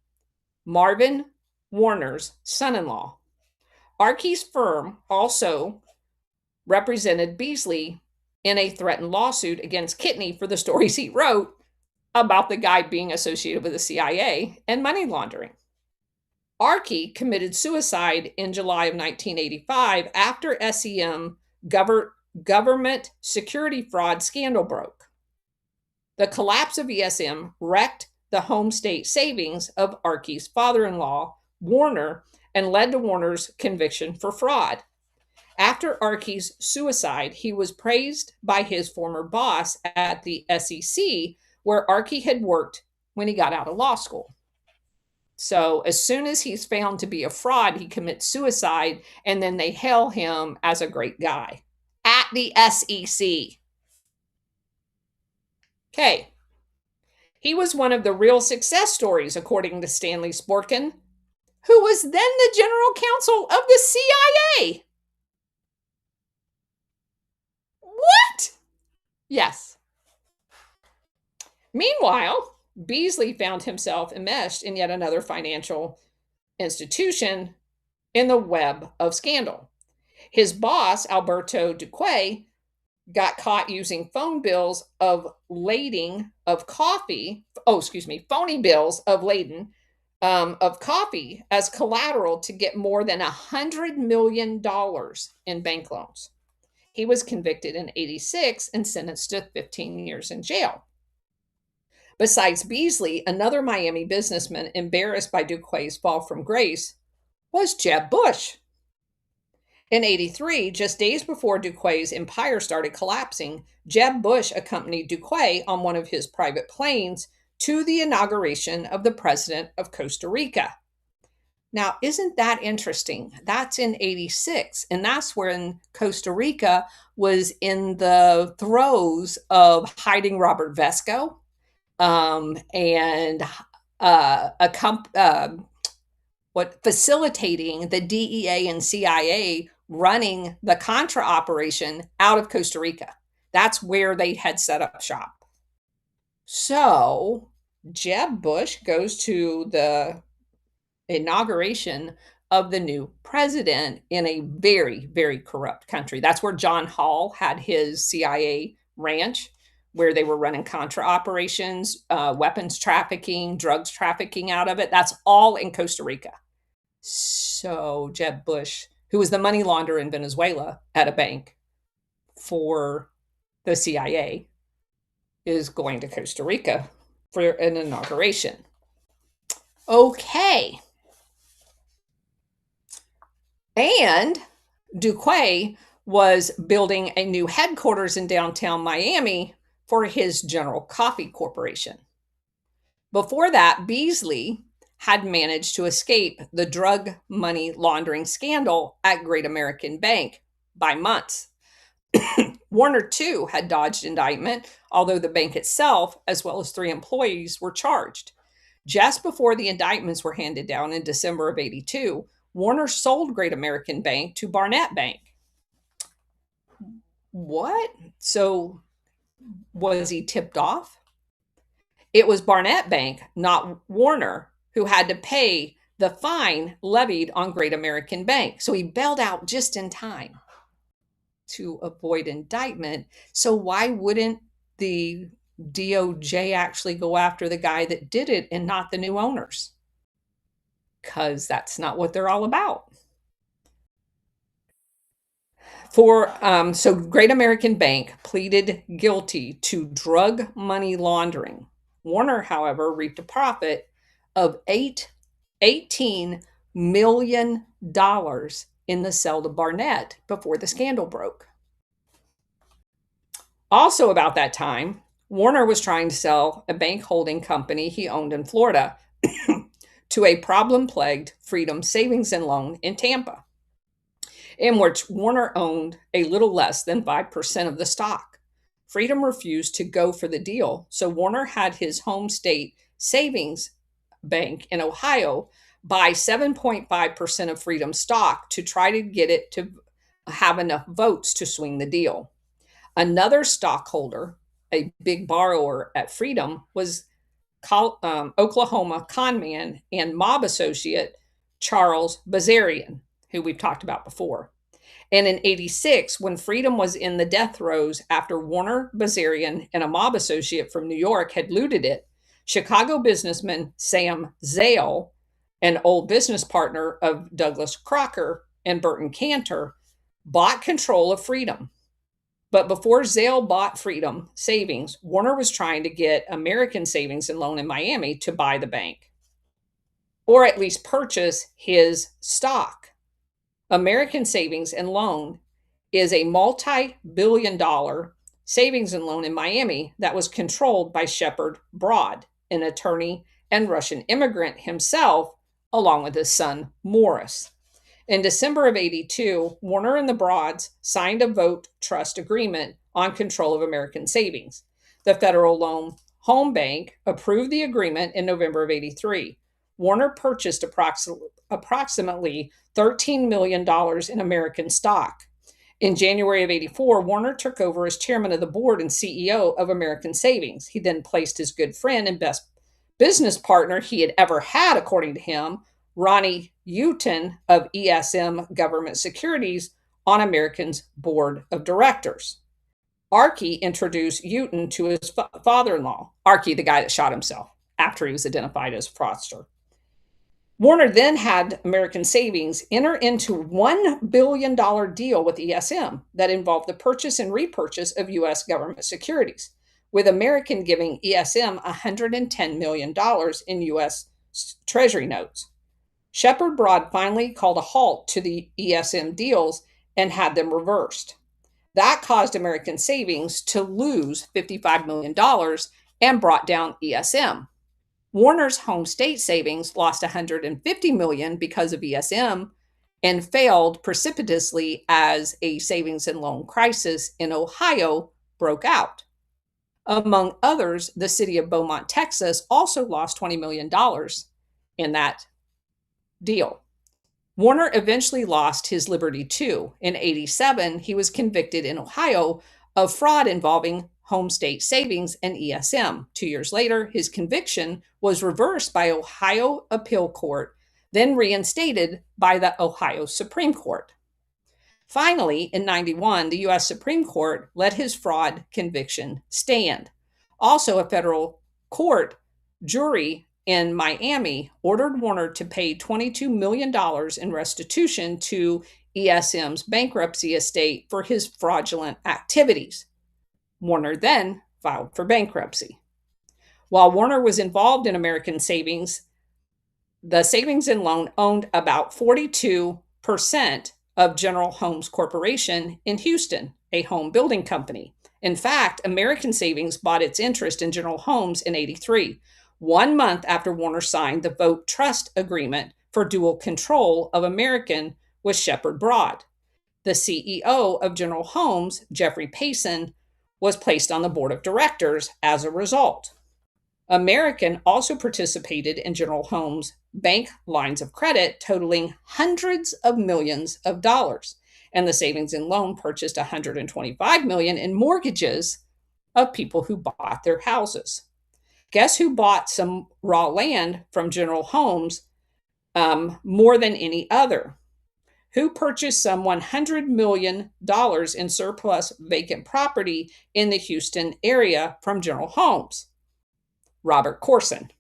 Marvin Warner's son-in-law. Arkey's firm also represented Beasley in a threatened lawsuit against Kitchney for the stories he wrote about the guy being associated with the CIA and money laundering. Arkey committed suicide in July of 1985 after SEM government security fraud scandal broke. The collapse of ESM wrecked the home state savings of Arkey's father-in-law, Warner, and led to Warner's conviction for fraud. After Arkey's suicide, he was praised by his former boss at the SEC, where Arkey had worked when he got out of law school. So as soon as he's found to be a fraud, he commits suicide, and then they hail him as a great guy at the SEC. Okay. He was one of the real success stories, according to Stanley Sporkin, who was then the general counsel of the CIA. What? Yes. Meanwhile, Beasley found himself enmeshed in yet another financial institution in the web of scandal. His boss, Alberto Duque, got caught using phone bills of lading of coffee. Oh, excuse me, phony bills of lading of coffee as collateral to get more than $100 million in bank loans. He was convicted in 86 and sentenced to 15 years in jail. Besides Beasley, another Miami businessman embarrassed by Duque's fall from grace was Jeb Bush. In 83, just days before Duque's empire started collapsing, Jeb Bush accompanied Duque on one of his private planes to the inauguration of the president of Costa Rica. Now, isn't that interesting? That's in 86, and that's when Costa Rica was in the throes of hiding Robert Vesco and facilitating the DEA and CIA running the Contra operation out of Costa Rica. That's where they had set up shop. So Jeb Bush goes to the inauguration of the new president in a very, very corrupt country. That's where John Hall had his CIA ranch, where they were running Contra operations, weapons trafficking, drugs trafficking out of it. That's all in Costa Rica. So Jeb Bush, who was the money launderer in Venezuela at a bank for the CIA, is going to Costa Rica for an inauguration. Okay. And Duque was building a new headquarters in downtown Miami for his General Coffee Corporation. Before that, Beasley had managed to escape the drug money laundering scandal at Great American Bank by months. Warner, too, had dodged indictment, although the bank itself, as well as 3 employees, were charged. Just before the indictments were handed down in December of 82, Warner sold Great American Bank to Barnett Bank. What? So was he tipped off? It was Barnett Bank, not Warner, who had to pay the fine levied on Great American Bank. So he bailed out just in time to avoid indictment. So why wouldn't the DOJ actually go after the guy that did it and not the new owners? Because that's not what they're all about. So Great American Bank pleaded guilty to drug money laundering. Warner, however, reaped a profit of $18 million in the sale to Barnett before the scandal broke. Also about that time, Warner was trying to sell a bank holding company he owned in Florida to a problem-plagued Freedom Savings and Loan in Tampa, in which Warner owned a little less than 5% of the stock. Freedom refused to go for the deal, so Warner had his home state savings bank in Ohio buy 7.5% of Freedom stock to try to get it to have enough votes to swing the deal. Another stockholder, a big borrower at Freedom, was Oklahoma conman and mob associate Charles Bazarian, who we've talked about before. And in 86, when Freedom was in the death throes after Warner, Bazarian, and a mob associate from New York had looted it, Chicago businessman Sam Zale, an old business partner of Douglas Crocker and Burton Cantor, bought control of Freedom. But before Zale bought Freedom Savings, Warner was trying to get American Savings and Loan in Miami to buy the bank, or at least purchase his stock. American Savings and Loan is a multi-billion-dollar savings and loan in Miami that was controlled by Shepard Broad, an attorney and Russian immigrant himself, along with his son Morris. In December of 82, Warner and the Broads signed a vote trust agreement on control of American savings. The Federal Loan Home Bank approved the agreement in November of 83. Warner purchased approximately $13 million in American stock. In January of 84, Warner took over as chairman of the board and CEO of American Savings. He then placed his good friend and best business partner he had ever had, according to him, Ronnie Houghton of ESM Government Securities, on American's board of directors. Archie introduced Houghton to his father-in-law, Archie, the guy that shot himself after he was identified as a fraudster. Warner then had American Savings enter into $1 billion deal with ESM that involved the purchase and repurchase of U.S. government securities, with American giving ESM $110 million in U.S. Treasury notes. Shepard Broad finally called a halt to the ESM deals and had them reversed. That caused American Savings to lose $55 million and brought down ESM. Warner's home state savings lost $150 million because of ESM and failed precipitously as a savings and loan crisis in Ohio broke out. Among others, the city of Beaumont, Texas also lost $20 million in that deal. Warner eventually lost his liberty too. In 87, he was convicted in Ohio of fraud involving home state savings and ESM. 2 years later, his conviction was reversed by Ohio Appeal Court, then reinstated by the Ohio Supreme Court. Finally, in 91, the U.S. Supreme Court let his fraud conviction stand. Also, a federal court jury in Miami ordered Warner to pay $22 million in restitution to ESM's bankruptcy estate for his fraudulent activities. Warner then filed for bankruptcy. While Warner was involved in American Savings, the Savings and Loan owned about 42% of General Homes Corporation in Houston, a home building company. In fact, American Savings bought its interest in General Homes in 83, 1 month after Warner signed the vote trust agreement for dual control of American with Shepard Broad. The CEO of General Homes, Jeffrey Payson, was placed on the board of directors as a result. American also participated in General Homes' bank lines of credit totaling hundreds of millions of dollars, and the Savings and Loan purchased $125 million in mortgages of people who bought their houses. Guess who bought some raw land from General Homes more than any other? Who purchased some $100 million in surplus vacant property in the Houston area from General Homes? Robert Corson.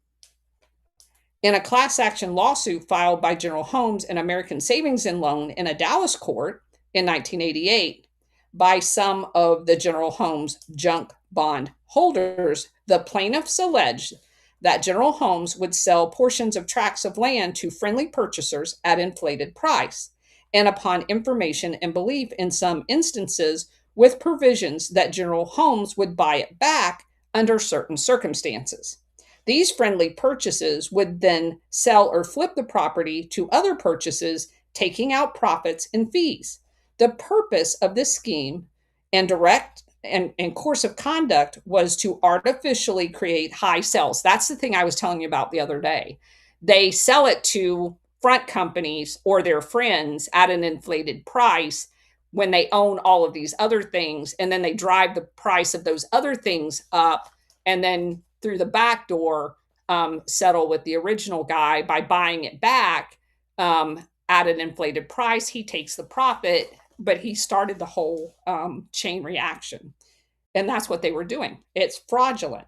In a class action lawsuit filed by General Homes and American Savings and Loan in a Dallas court in 1988 by some of the General Homes junk bond holders, the plaintiffs alleged that General Homes would sell portions of tracts of land to friendly purchasers at inflated price, and upon information and belief in some instances with provisions that General Homes would buy it back under certain circumstances. These friendly purchases would then sell or flip the property to other purchases, taking out profits and fees. The purpose of this scheme and course of conduct was to artificially create high sales. That's the thing I was telling you about the other day. They sell it to front companies or their friends at an inflated price when they own all of these other things, and then they drive the price of those other things up, and then through the back door settle with the original guy by buying it back at an inflated price. He takes the profit, but he started the whole chain reaction, and that's what they were doing. It's fraudulent.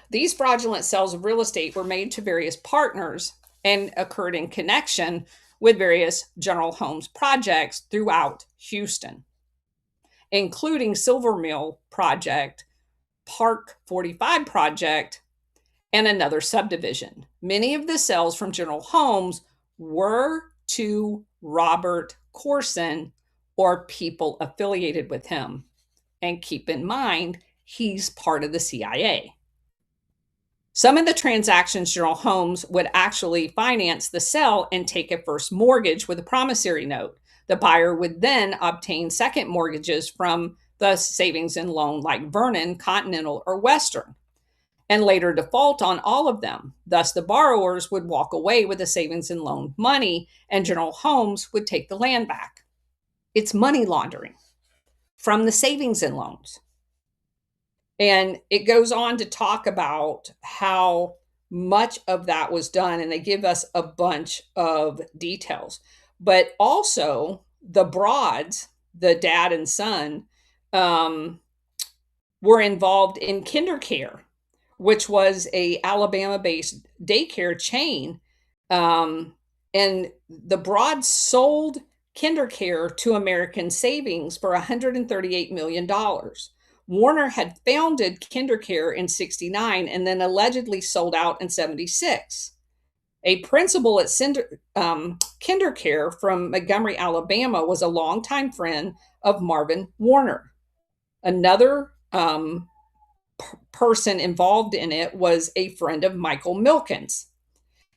These fraudulent sales of real estate were made to various partners and occurred in connection with various General Homes projects throughout Houston, including Silver Mill Project, Park 45 Project, and another subdivision. Many of the sales from General Homes were to Robert Corson or people affiliated with him. And keep in mind, he's part of the CIA. Some of the transactions, General Holmes would actually finance the sale and take a first mortgage with a promissory note. The buyer would then obtain second mortgages from the savings and loan like Vernon, Continental, or Western, and later default on all of them. Thus, the borrowers would walk away with the savings and loan money, and General Holmes would take the land back. It's money laundering from the savings and loans. And it goes on to talk about how much of that was done, and they give us a bunch of details. But also, the Broads, the dad and son, um, were involved in KinderCare, which was a Alabama-based daycare chain. And the Broads sold KinderCare to American Savings for $138 million. Warner had founded KinderCare in 69 and then allegedly sold out in 76. A principal at KinderCare from Montgomery, Alabama, was a longtime friend of Marvin Warner. Another person involved in it was a friend of Michael Milken's.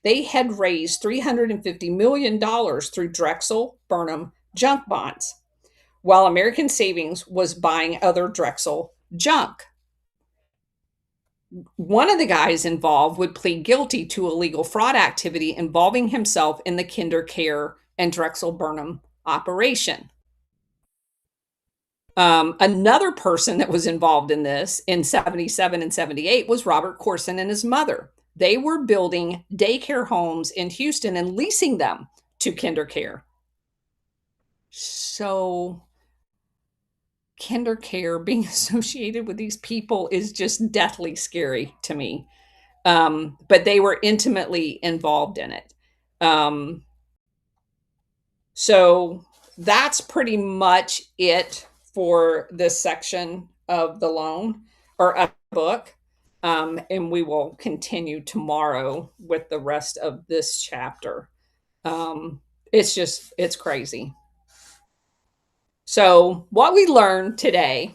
They had raised $350 million through Drexel Burnham junk bonds, while American Savings was buying other Drexel junk. One of the guys involved would plead guilty to illegal fraud activity involving himself in the KinderCare and Drexel Burnham operation. Another person that was involved in this in 77 and 78 was Robert Corson and his mother. They were building daycare homes in Houston and leasing them to KinderCare. So KinderCare being associated with these people is just deathly scary to me. But they were intimately involved in it. So that's pretty much it for this section of the loan or of the book. And we will continue tomorrow with the rest of this chapter. It's crazy. So what we learned today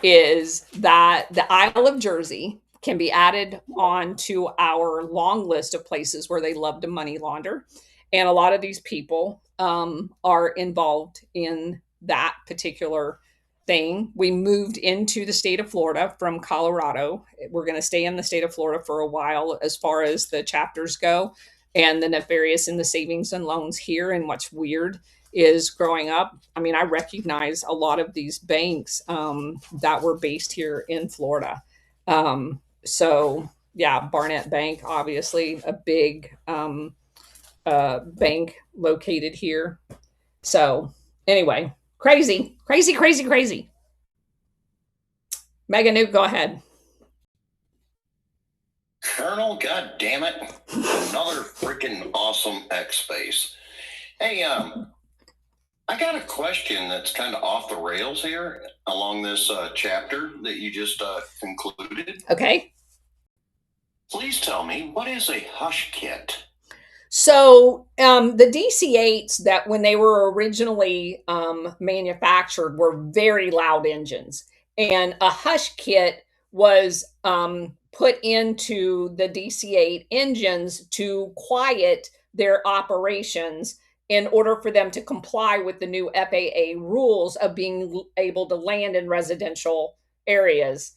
is that the Isle of Jersey can be added on to our long list of places where they love to money launder. And a lot of these people are involved in that particular thing. We moved into the state of Florida from Colorado. We're going to stay in the state of Florida for a while as far as the chapters go, and the nefarious in the savings and loans here. And what's weird is growing up, I mean, I recognize a lot of these banks that were based here in Florida. So yeah, Barnett Bank, obviously a big bank located here. So anyway, crazy. Megan Nuke, go ahead.
Colonel, god damn it. Another freaking awesome X space. Hey, I got a question that's kind of off the rails here along this chapter that you just concluded.
Okay.
Please tell me, what is a hush kit?
So the DC-8s that when they were originally manufactured were very loud engines. And a hush kit was put into the DC-8 engines to quiet their operations in order for them to comply with the new FAA rules of being able to land in residential areas.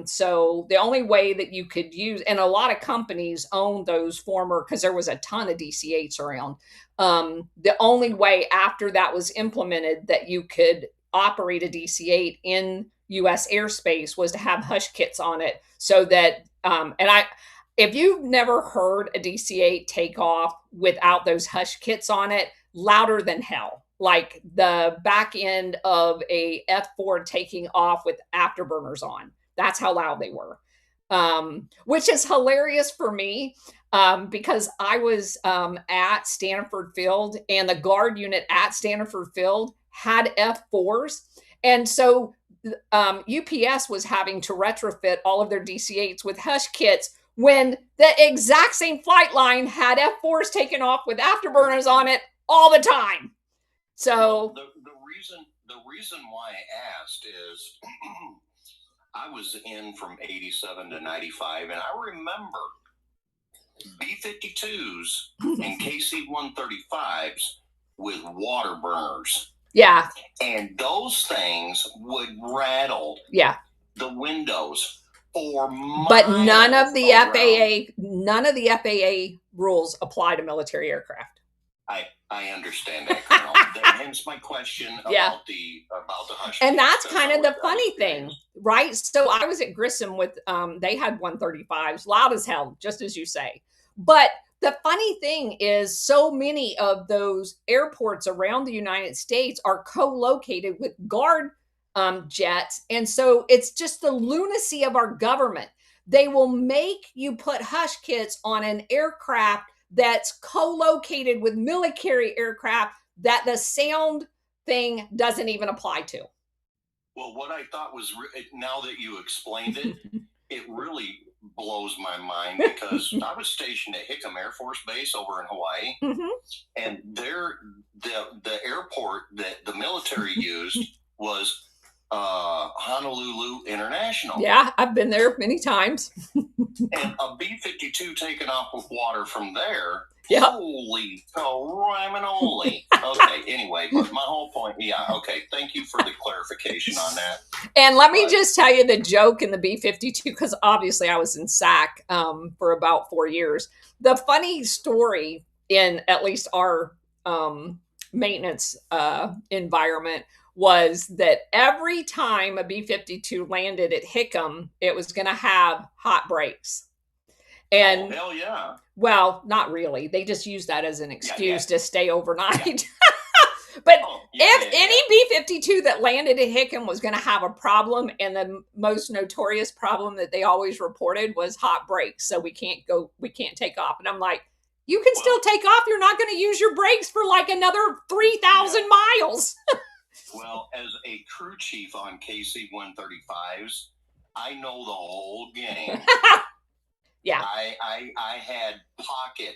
So the only way that you could use, and a lot of companies own those former, because there was a ton of DC-8s around. The only way after that was implemented that you could operate a DC-8 in U.S. airspace was to have hush kits on it, so that if you've never heard a DC-8 take off without those hush kits on it, louder than hell. Like the back end of a F4 taking off with afterburners on. That's how loud they were, which is hilarious for me because I was at Stanford Field, and the guard unit at Stanford Field had F4s. And so UPS was having to retrofit all of their DC-8s with hush kits when the exact same flight line had F4s taken off with afterburners on it all the time. So
the reason why I asked is I was in from 87 to 95, and I remember B-52s and KC-135s with water burners.
Yeah.
And those things would rattle the windows for miles.
But none of the
around.
FAA rules apply to military aircraft.
I understand that, Colonel. Hence my question about the hush.
And that's kind of the funny thing, right? So I was at Grissom with they had 135s, loud as hell, just as you say. But the funny thing is, so many of those airports around the United States are co-located with guard jets, and so it's just the lunacy of our government. They will make you put hush kits on an aircraft that's co-located with military aircraft that the sound thing doesn't even apply to.
Well, what I thought was, now that you explained it, it really blows my mind, because I was stationed at Hickam Air Force Base over in Hawaii, and the airport that the military used was Honolulu International.
Yeah, I've been there many times.
And a B-52 taking off with water from there. Yep. Holy caramanoli. Okay, anyway, but my whole point, okay, thank you for the clarification on that.
And let me just tell you the joke in the B-52, because obviously I was in SAC for about 4 years. The funny story in at least our maintenance environment was that every time a B-52 landed at Hickam, it was going to have hot brakes. And
hell yeah.
Well, not really. They just use that as an excuse to stay overnight. But if any B-52 that landed at Hickam was going to have a problem, and the most notorious problem that they always reported was hot brakes. So we can't take off. And I'm like, you can still take off. You're not going to use your brakes for like another 3,000 miles.
Well, as a crew chief on KC-135s, I know the whole game.
Yeah.
I had pocket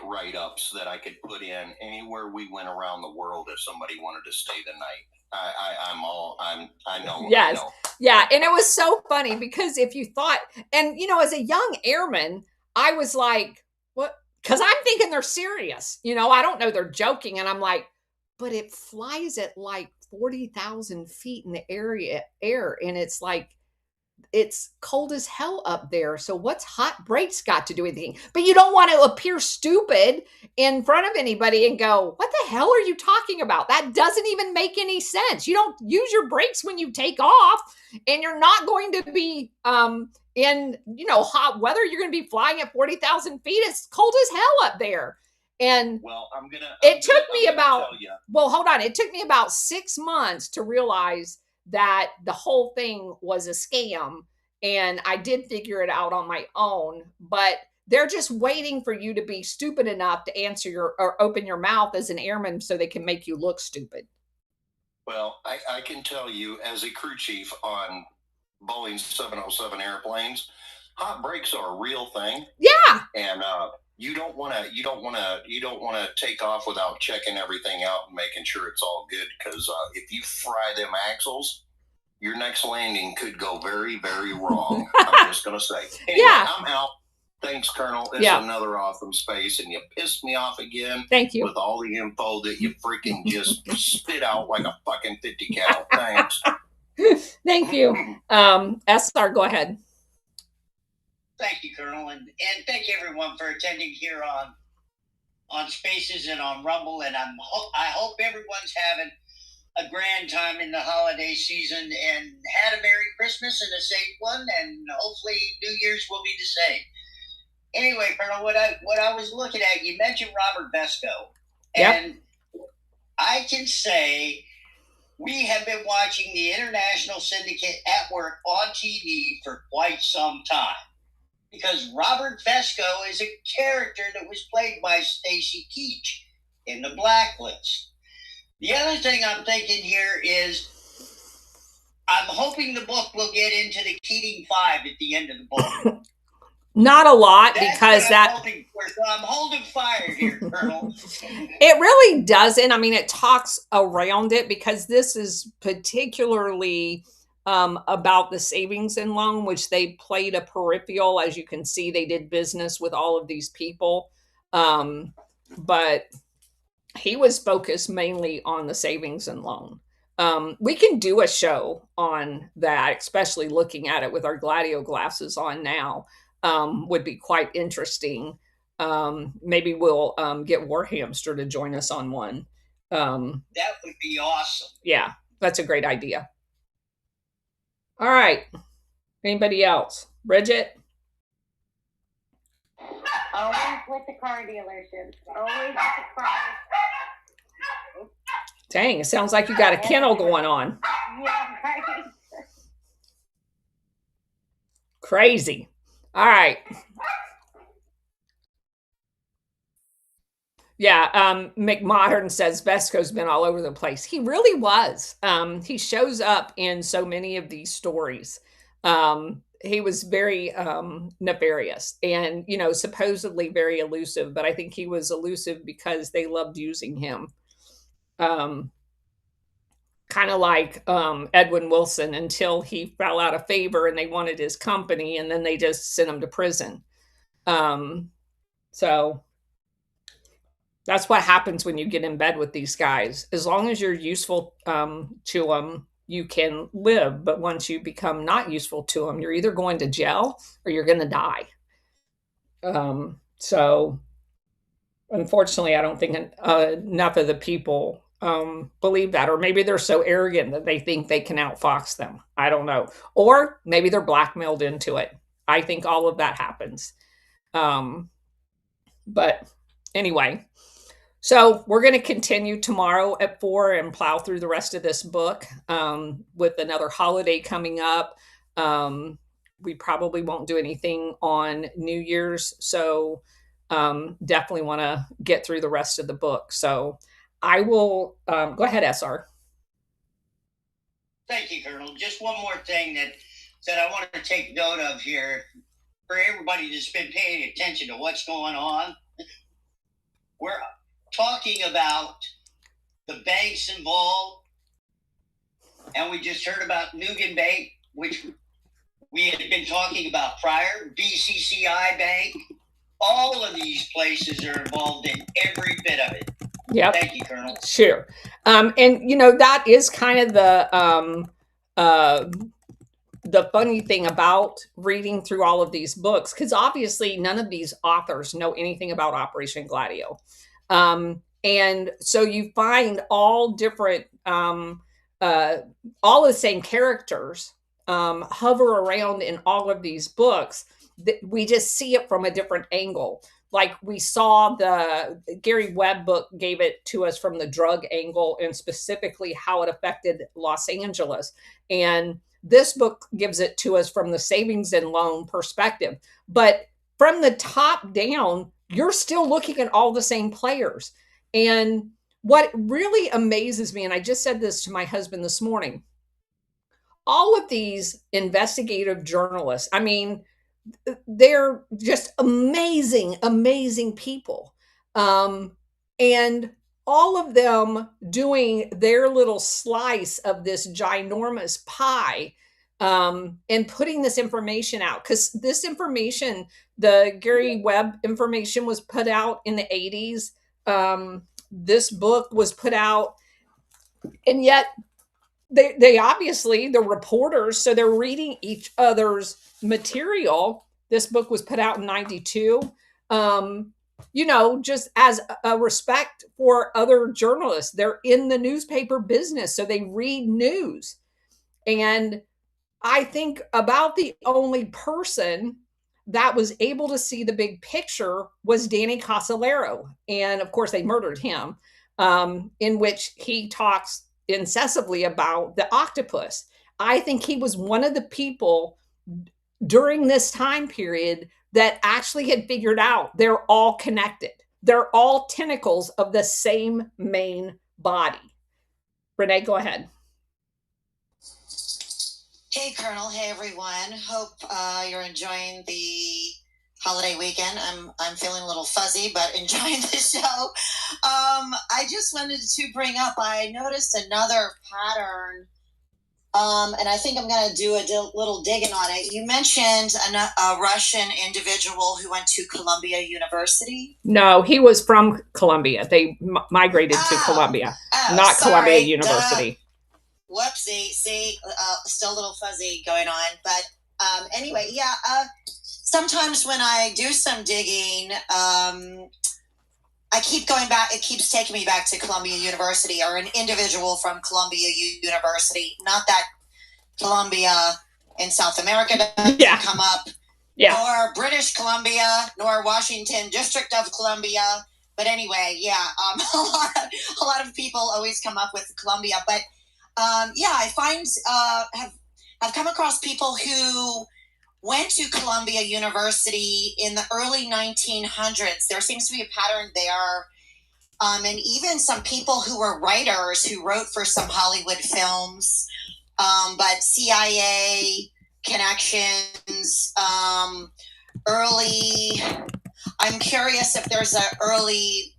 write-ups that I could put in anywhere we went around the world if somebody wanted to stay the night. I know.
Yes.
I know.
Yeah. And it was so funny, because if you thought, and as a young airman, I was like, what? Because I'm thinking they're serious. I don't know, they're joking. And I'm like, but it flies at like 40,000 feet in the air. And it's like, it's cold as hell up there. So what's hot brakes got to do with anything? But you don't want to appear stupid in front of anybody and go, what the hell are you talking about? That doesn't even make any sense. You don't use your brakes when you take off, and you're not going to be in hot weather. You're going to be flying at 40,000 feet. It's cold as hell up there. And it took me about 6 months to realize that the whole thing was a scam, and I did figure it out on my own. But they're just waiting for you to be stupid enough to answer or open your mouth as an airman, so they can make you look stupid.
Well, I can tell you, as a crew chief on Boeing 707 airplanes, hot brakes are a real thing.
Yeah.
And you don't want to take off without checking everything out and making sure it's all good, because if you fry them axles, your next landing could go very, very wrong. I'm just going to say. Anyway, I'm out. Thanks, Colonel. It's another awesome space, and you pissed me off again.
Thank you.
With all the info that you freaking just spit out like a fucking 50 cal. Thanks.
Thank you. SR, go ahead.
Thank you, Colonel, and thank everyone for attending here on Spaces and on Rumble. And I hope everyone's having a grand time in the holiday season and had a Merry Christmas and a safe one, and hopefully New Year's will be the same. Anyway, Colonel, what I was looking at, you mentioned Robert Vesco, and I can say we have been watching the International Syndicate at work on TV for quite some time. Because Robert Vesco is a character that was played by Stacy Keach in The Blacklist. The other thing I'm thinking here is I'm hoping the book will get into the Keating 5 at the end of the book.
Not a lot,
That's
because
what
that...
I'm hoping for. So I'm holding fire here, Colonel.
It really doesn't. I mean, it talks around it, because this is particularly about the savings and loan, which they played a peripheral. As you can see, they did business with all of these people. But he was focused mainly on the savings and loan. We can do a show on that, especially looking at it with our Gladio glasses on now, would be quite interesting. Maybe we'll get Warhamster to join us on one.
That would be awesome.
Yeah, that's a great idea. All right. Anybody else? Bridget?
Always with the car dealerships. Always with the car.
Dang, it sounds like you got a kennel going on.
Yeah, right.
Crazy. All right. Yeah, McModern says Vesco's been all over the place. He really was. He shows up in so many of these stories. He was very nefarious and, supposedly very elusive, but I think he was elusive because they loved using him. Kind of like Edwin Wilson, until he fell out of favor and they wanted his company, and then they just sent him to prison. So that's what happens when you get in bed with these guys. As long as you're useful to them, you can live. But once you become not useful to them, you're either going to jail or you're going to die. So unfortunately, I don't think enough of the people believe that, or maybe they're so arrogant that they think they can outfox them. I don't know. Or maybe they're blackmailed into it. I think all of that happens. But anyway, so we're going to continue tomorrow at 4 and plow through the rest of this book with another holiday coming up. We probably won't do anything on New Year's. So definitely want to get through the rest of the book. So I will go ahead, SR.
Thank you, Colonel. Just one more thing that I want to take note of here for everybody that's been paying attention to what's going on. We're talking about the banks involved, and we just heard about Nugan Bank, which we had been talking about prior, BCCI Bank. All of these places are involved in every bit of it.
Yeah.
Thank you, Colonel.
Sure. And that is kind of the funny thing about reading through all of these books, because obviously none of these authors know anything about Operation Gladio. And so you find all different, all the same characters hover around in all of these books. We just see it from a different angle. Like we saw the Gary Webb book gave it to us from the drug angle and specifically how it affected Los Angeles. And this book gives it to us from the savings and loan perspective. But from the top down, you're still looking at all the same players. And what really amazes me, and I just said this to my husband this morning, all of these investigative journalists, I mean, they're just amazing, amazing people. And all of them doing their little slice of this ginormous pie and putting this information out. Because this information, the Gary Webb information was put out in the 80s. This book was put out, and yet they obviously, the reporters, so they're reading each other's material. This book was put out in 92. Just as a respect for other journalists. They're in the newspaper business, so they read news. And I think about the only person that was able to see the big picture was Danny Casolaro. And of course, they murdered him, in which he talks incessantly about the octopus. I think he was one of the people during this time period that actually had figured out they're all connected. They're all tentacles of the same main body. Renee, go ahead.
Hey, Colonel. Hey, everyone. Hope you're enjoying the holiday weekend. I'm feeling a little fuzzy, but enjoying the show. I just wanted to bring up, I noticed another pattern And I think I'm going to do a little digging on it. You mentioned a Russian individual who went to Columbia University.
No, he was from Columbia. They migrated to Columbia, not
sorry.
Columbia University.
Whoopsie. See, still a little fuzzy going on. But anyway, yeah. Sometimes when I do some digging, I keep going back. It keeps taking me back to Columbia University or an individual from Columbia University. Not that Columbia in South America doesn't come up, nor British Columbia, nor Washington District of Columbia. But anyway, a lot of people always come up with Columbia. But I find have come across people who went to Columbia University in the early 1900s. There seems to be a pattern there. And even some people who were writers who wrote for some Hollywood films, but CIA connections, early, I'm curious if there's an early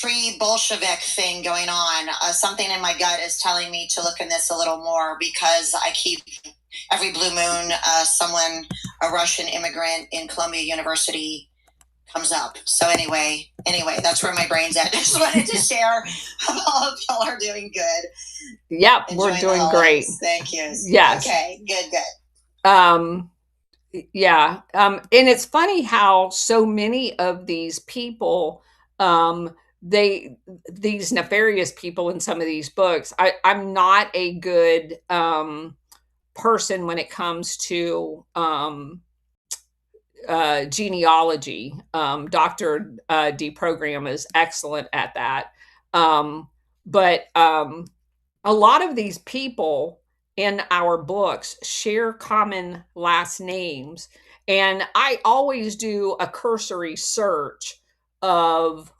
pre-Bolshevik thing going on. Something in my gut is telling me to look in this a little more because I keep every blue moon, a Russian immigrant in Columbia University comes up. So anyway, that's where my brain's at. Just wanted to share. All of y'all are doing good.
Yep, we're doing great.
Thank you.
Yes.
Okay, good.
And it's funny how so many of these people, these nefarious people in some of these books, I'm not a good person when it comes to genealogy. Dr. Deprogram is excellent at that. But a lot of these people in our books share common last names. And I always do a cursory search of,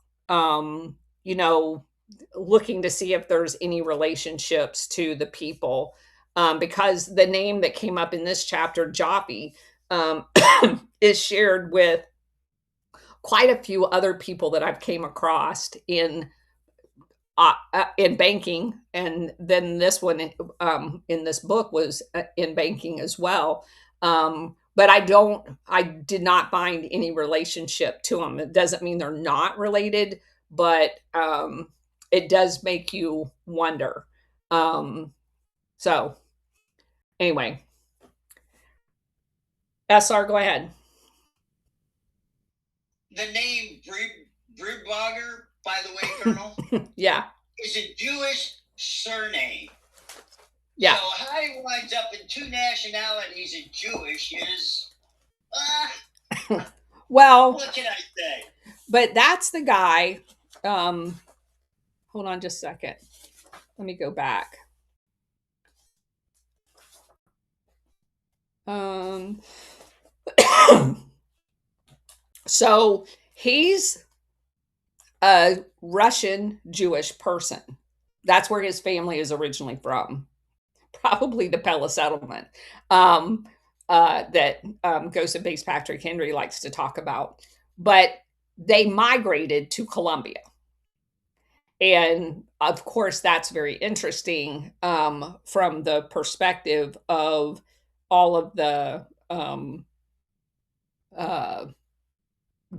looking to see if there's any relationships to the people. Because the name that came up in this chapter, Jaffe, is shared with quite a few other people that I've came across in banking, and then this one in this book was in banking as well. But I did not find any relationship to them. It doesn't mean they're not related, but it does make you wonder. So anyway, SR, go ahead.
The name Brewbager, by the way, Colonel, is a Jewish surname.
Yeah.
So how he winds up in two nationalities and Jewish is,
well,
what can I say?
But that's the guy. Hold on just a second. Let me go back. So he's a Russian Jewish person. That's where his family is originally from. Probably the Pella settlement that Ghost of Base Patrick Henry likes to talk about. But they migrated to Columbia. And of course, that's very interesting from the perspective of all of the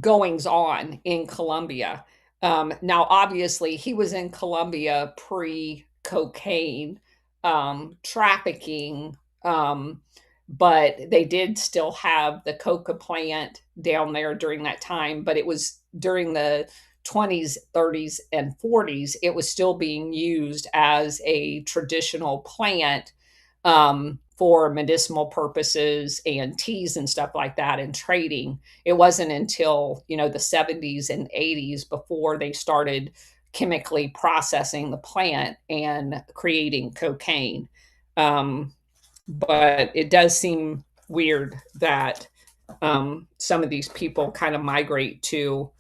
goings on in Columbia. Now, obviously, he was in Columbia pre-cocaine trafficking, but they did still have the coca plant down there during that time. But it was during the 20s, 30s, and 40s, it was still being used as a traditional plant for medicinal purposes and teas and stuff like that and trading. It wasn't until, the 70s and 80s before they started chemically processing the plant and creating cocaine. But it does seem weird that some of these people kind of migrate to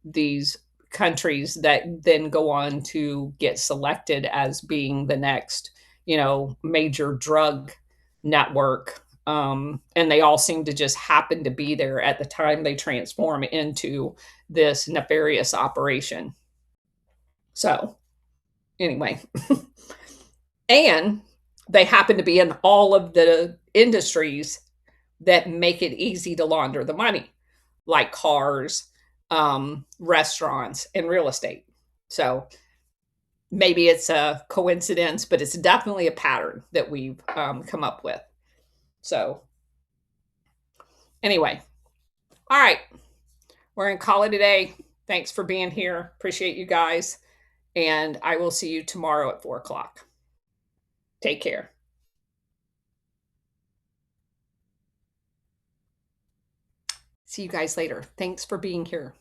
these countries that then go on to get selected as being the next, major drug network. And they all seem to just happen to be there at the time they transform into this nefarious operation. So anyway. And they happen to be in all of the industries that make it easy to launder the money, like cars, restaurants, and real estate. So maybe it's a coincidence, but it's definitely a pattern that we've come up with. So anyway, all right, we're going to call it a day. Thanks for being here. Appreciate you guys. And I will see you tomorrow at 4 o'clock. Take care. See you guys later. Thanks for being here.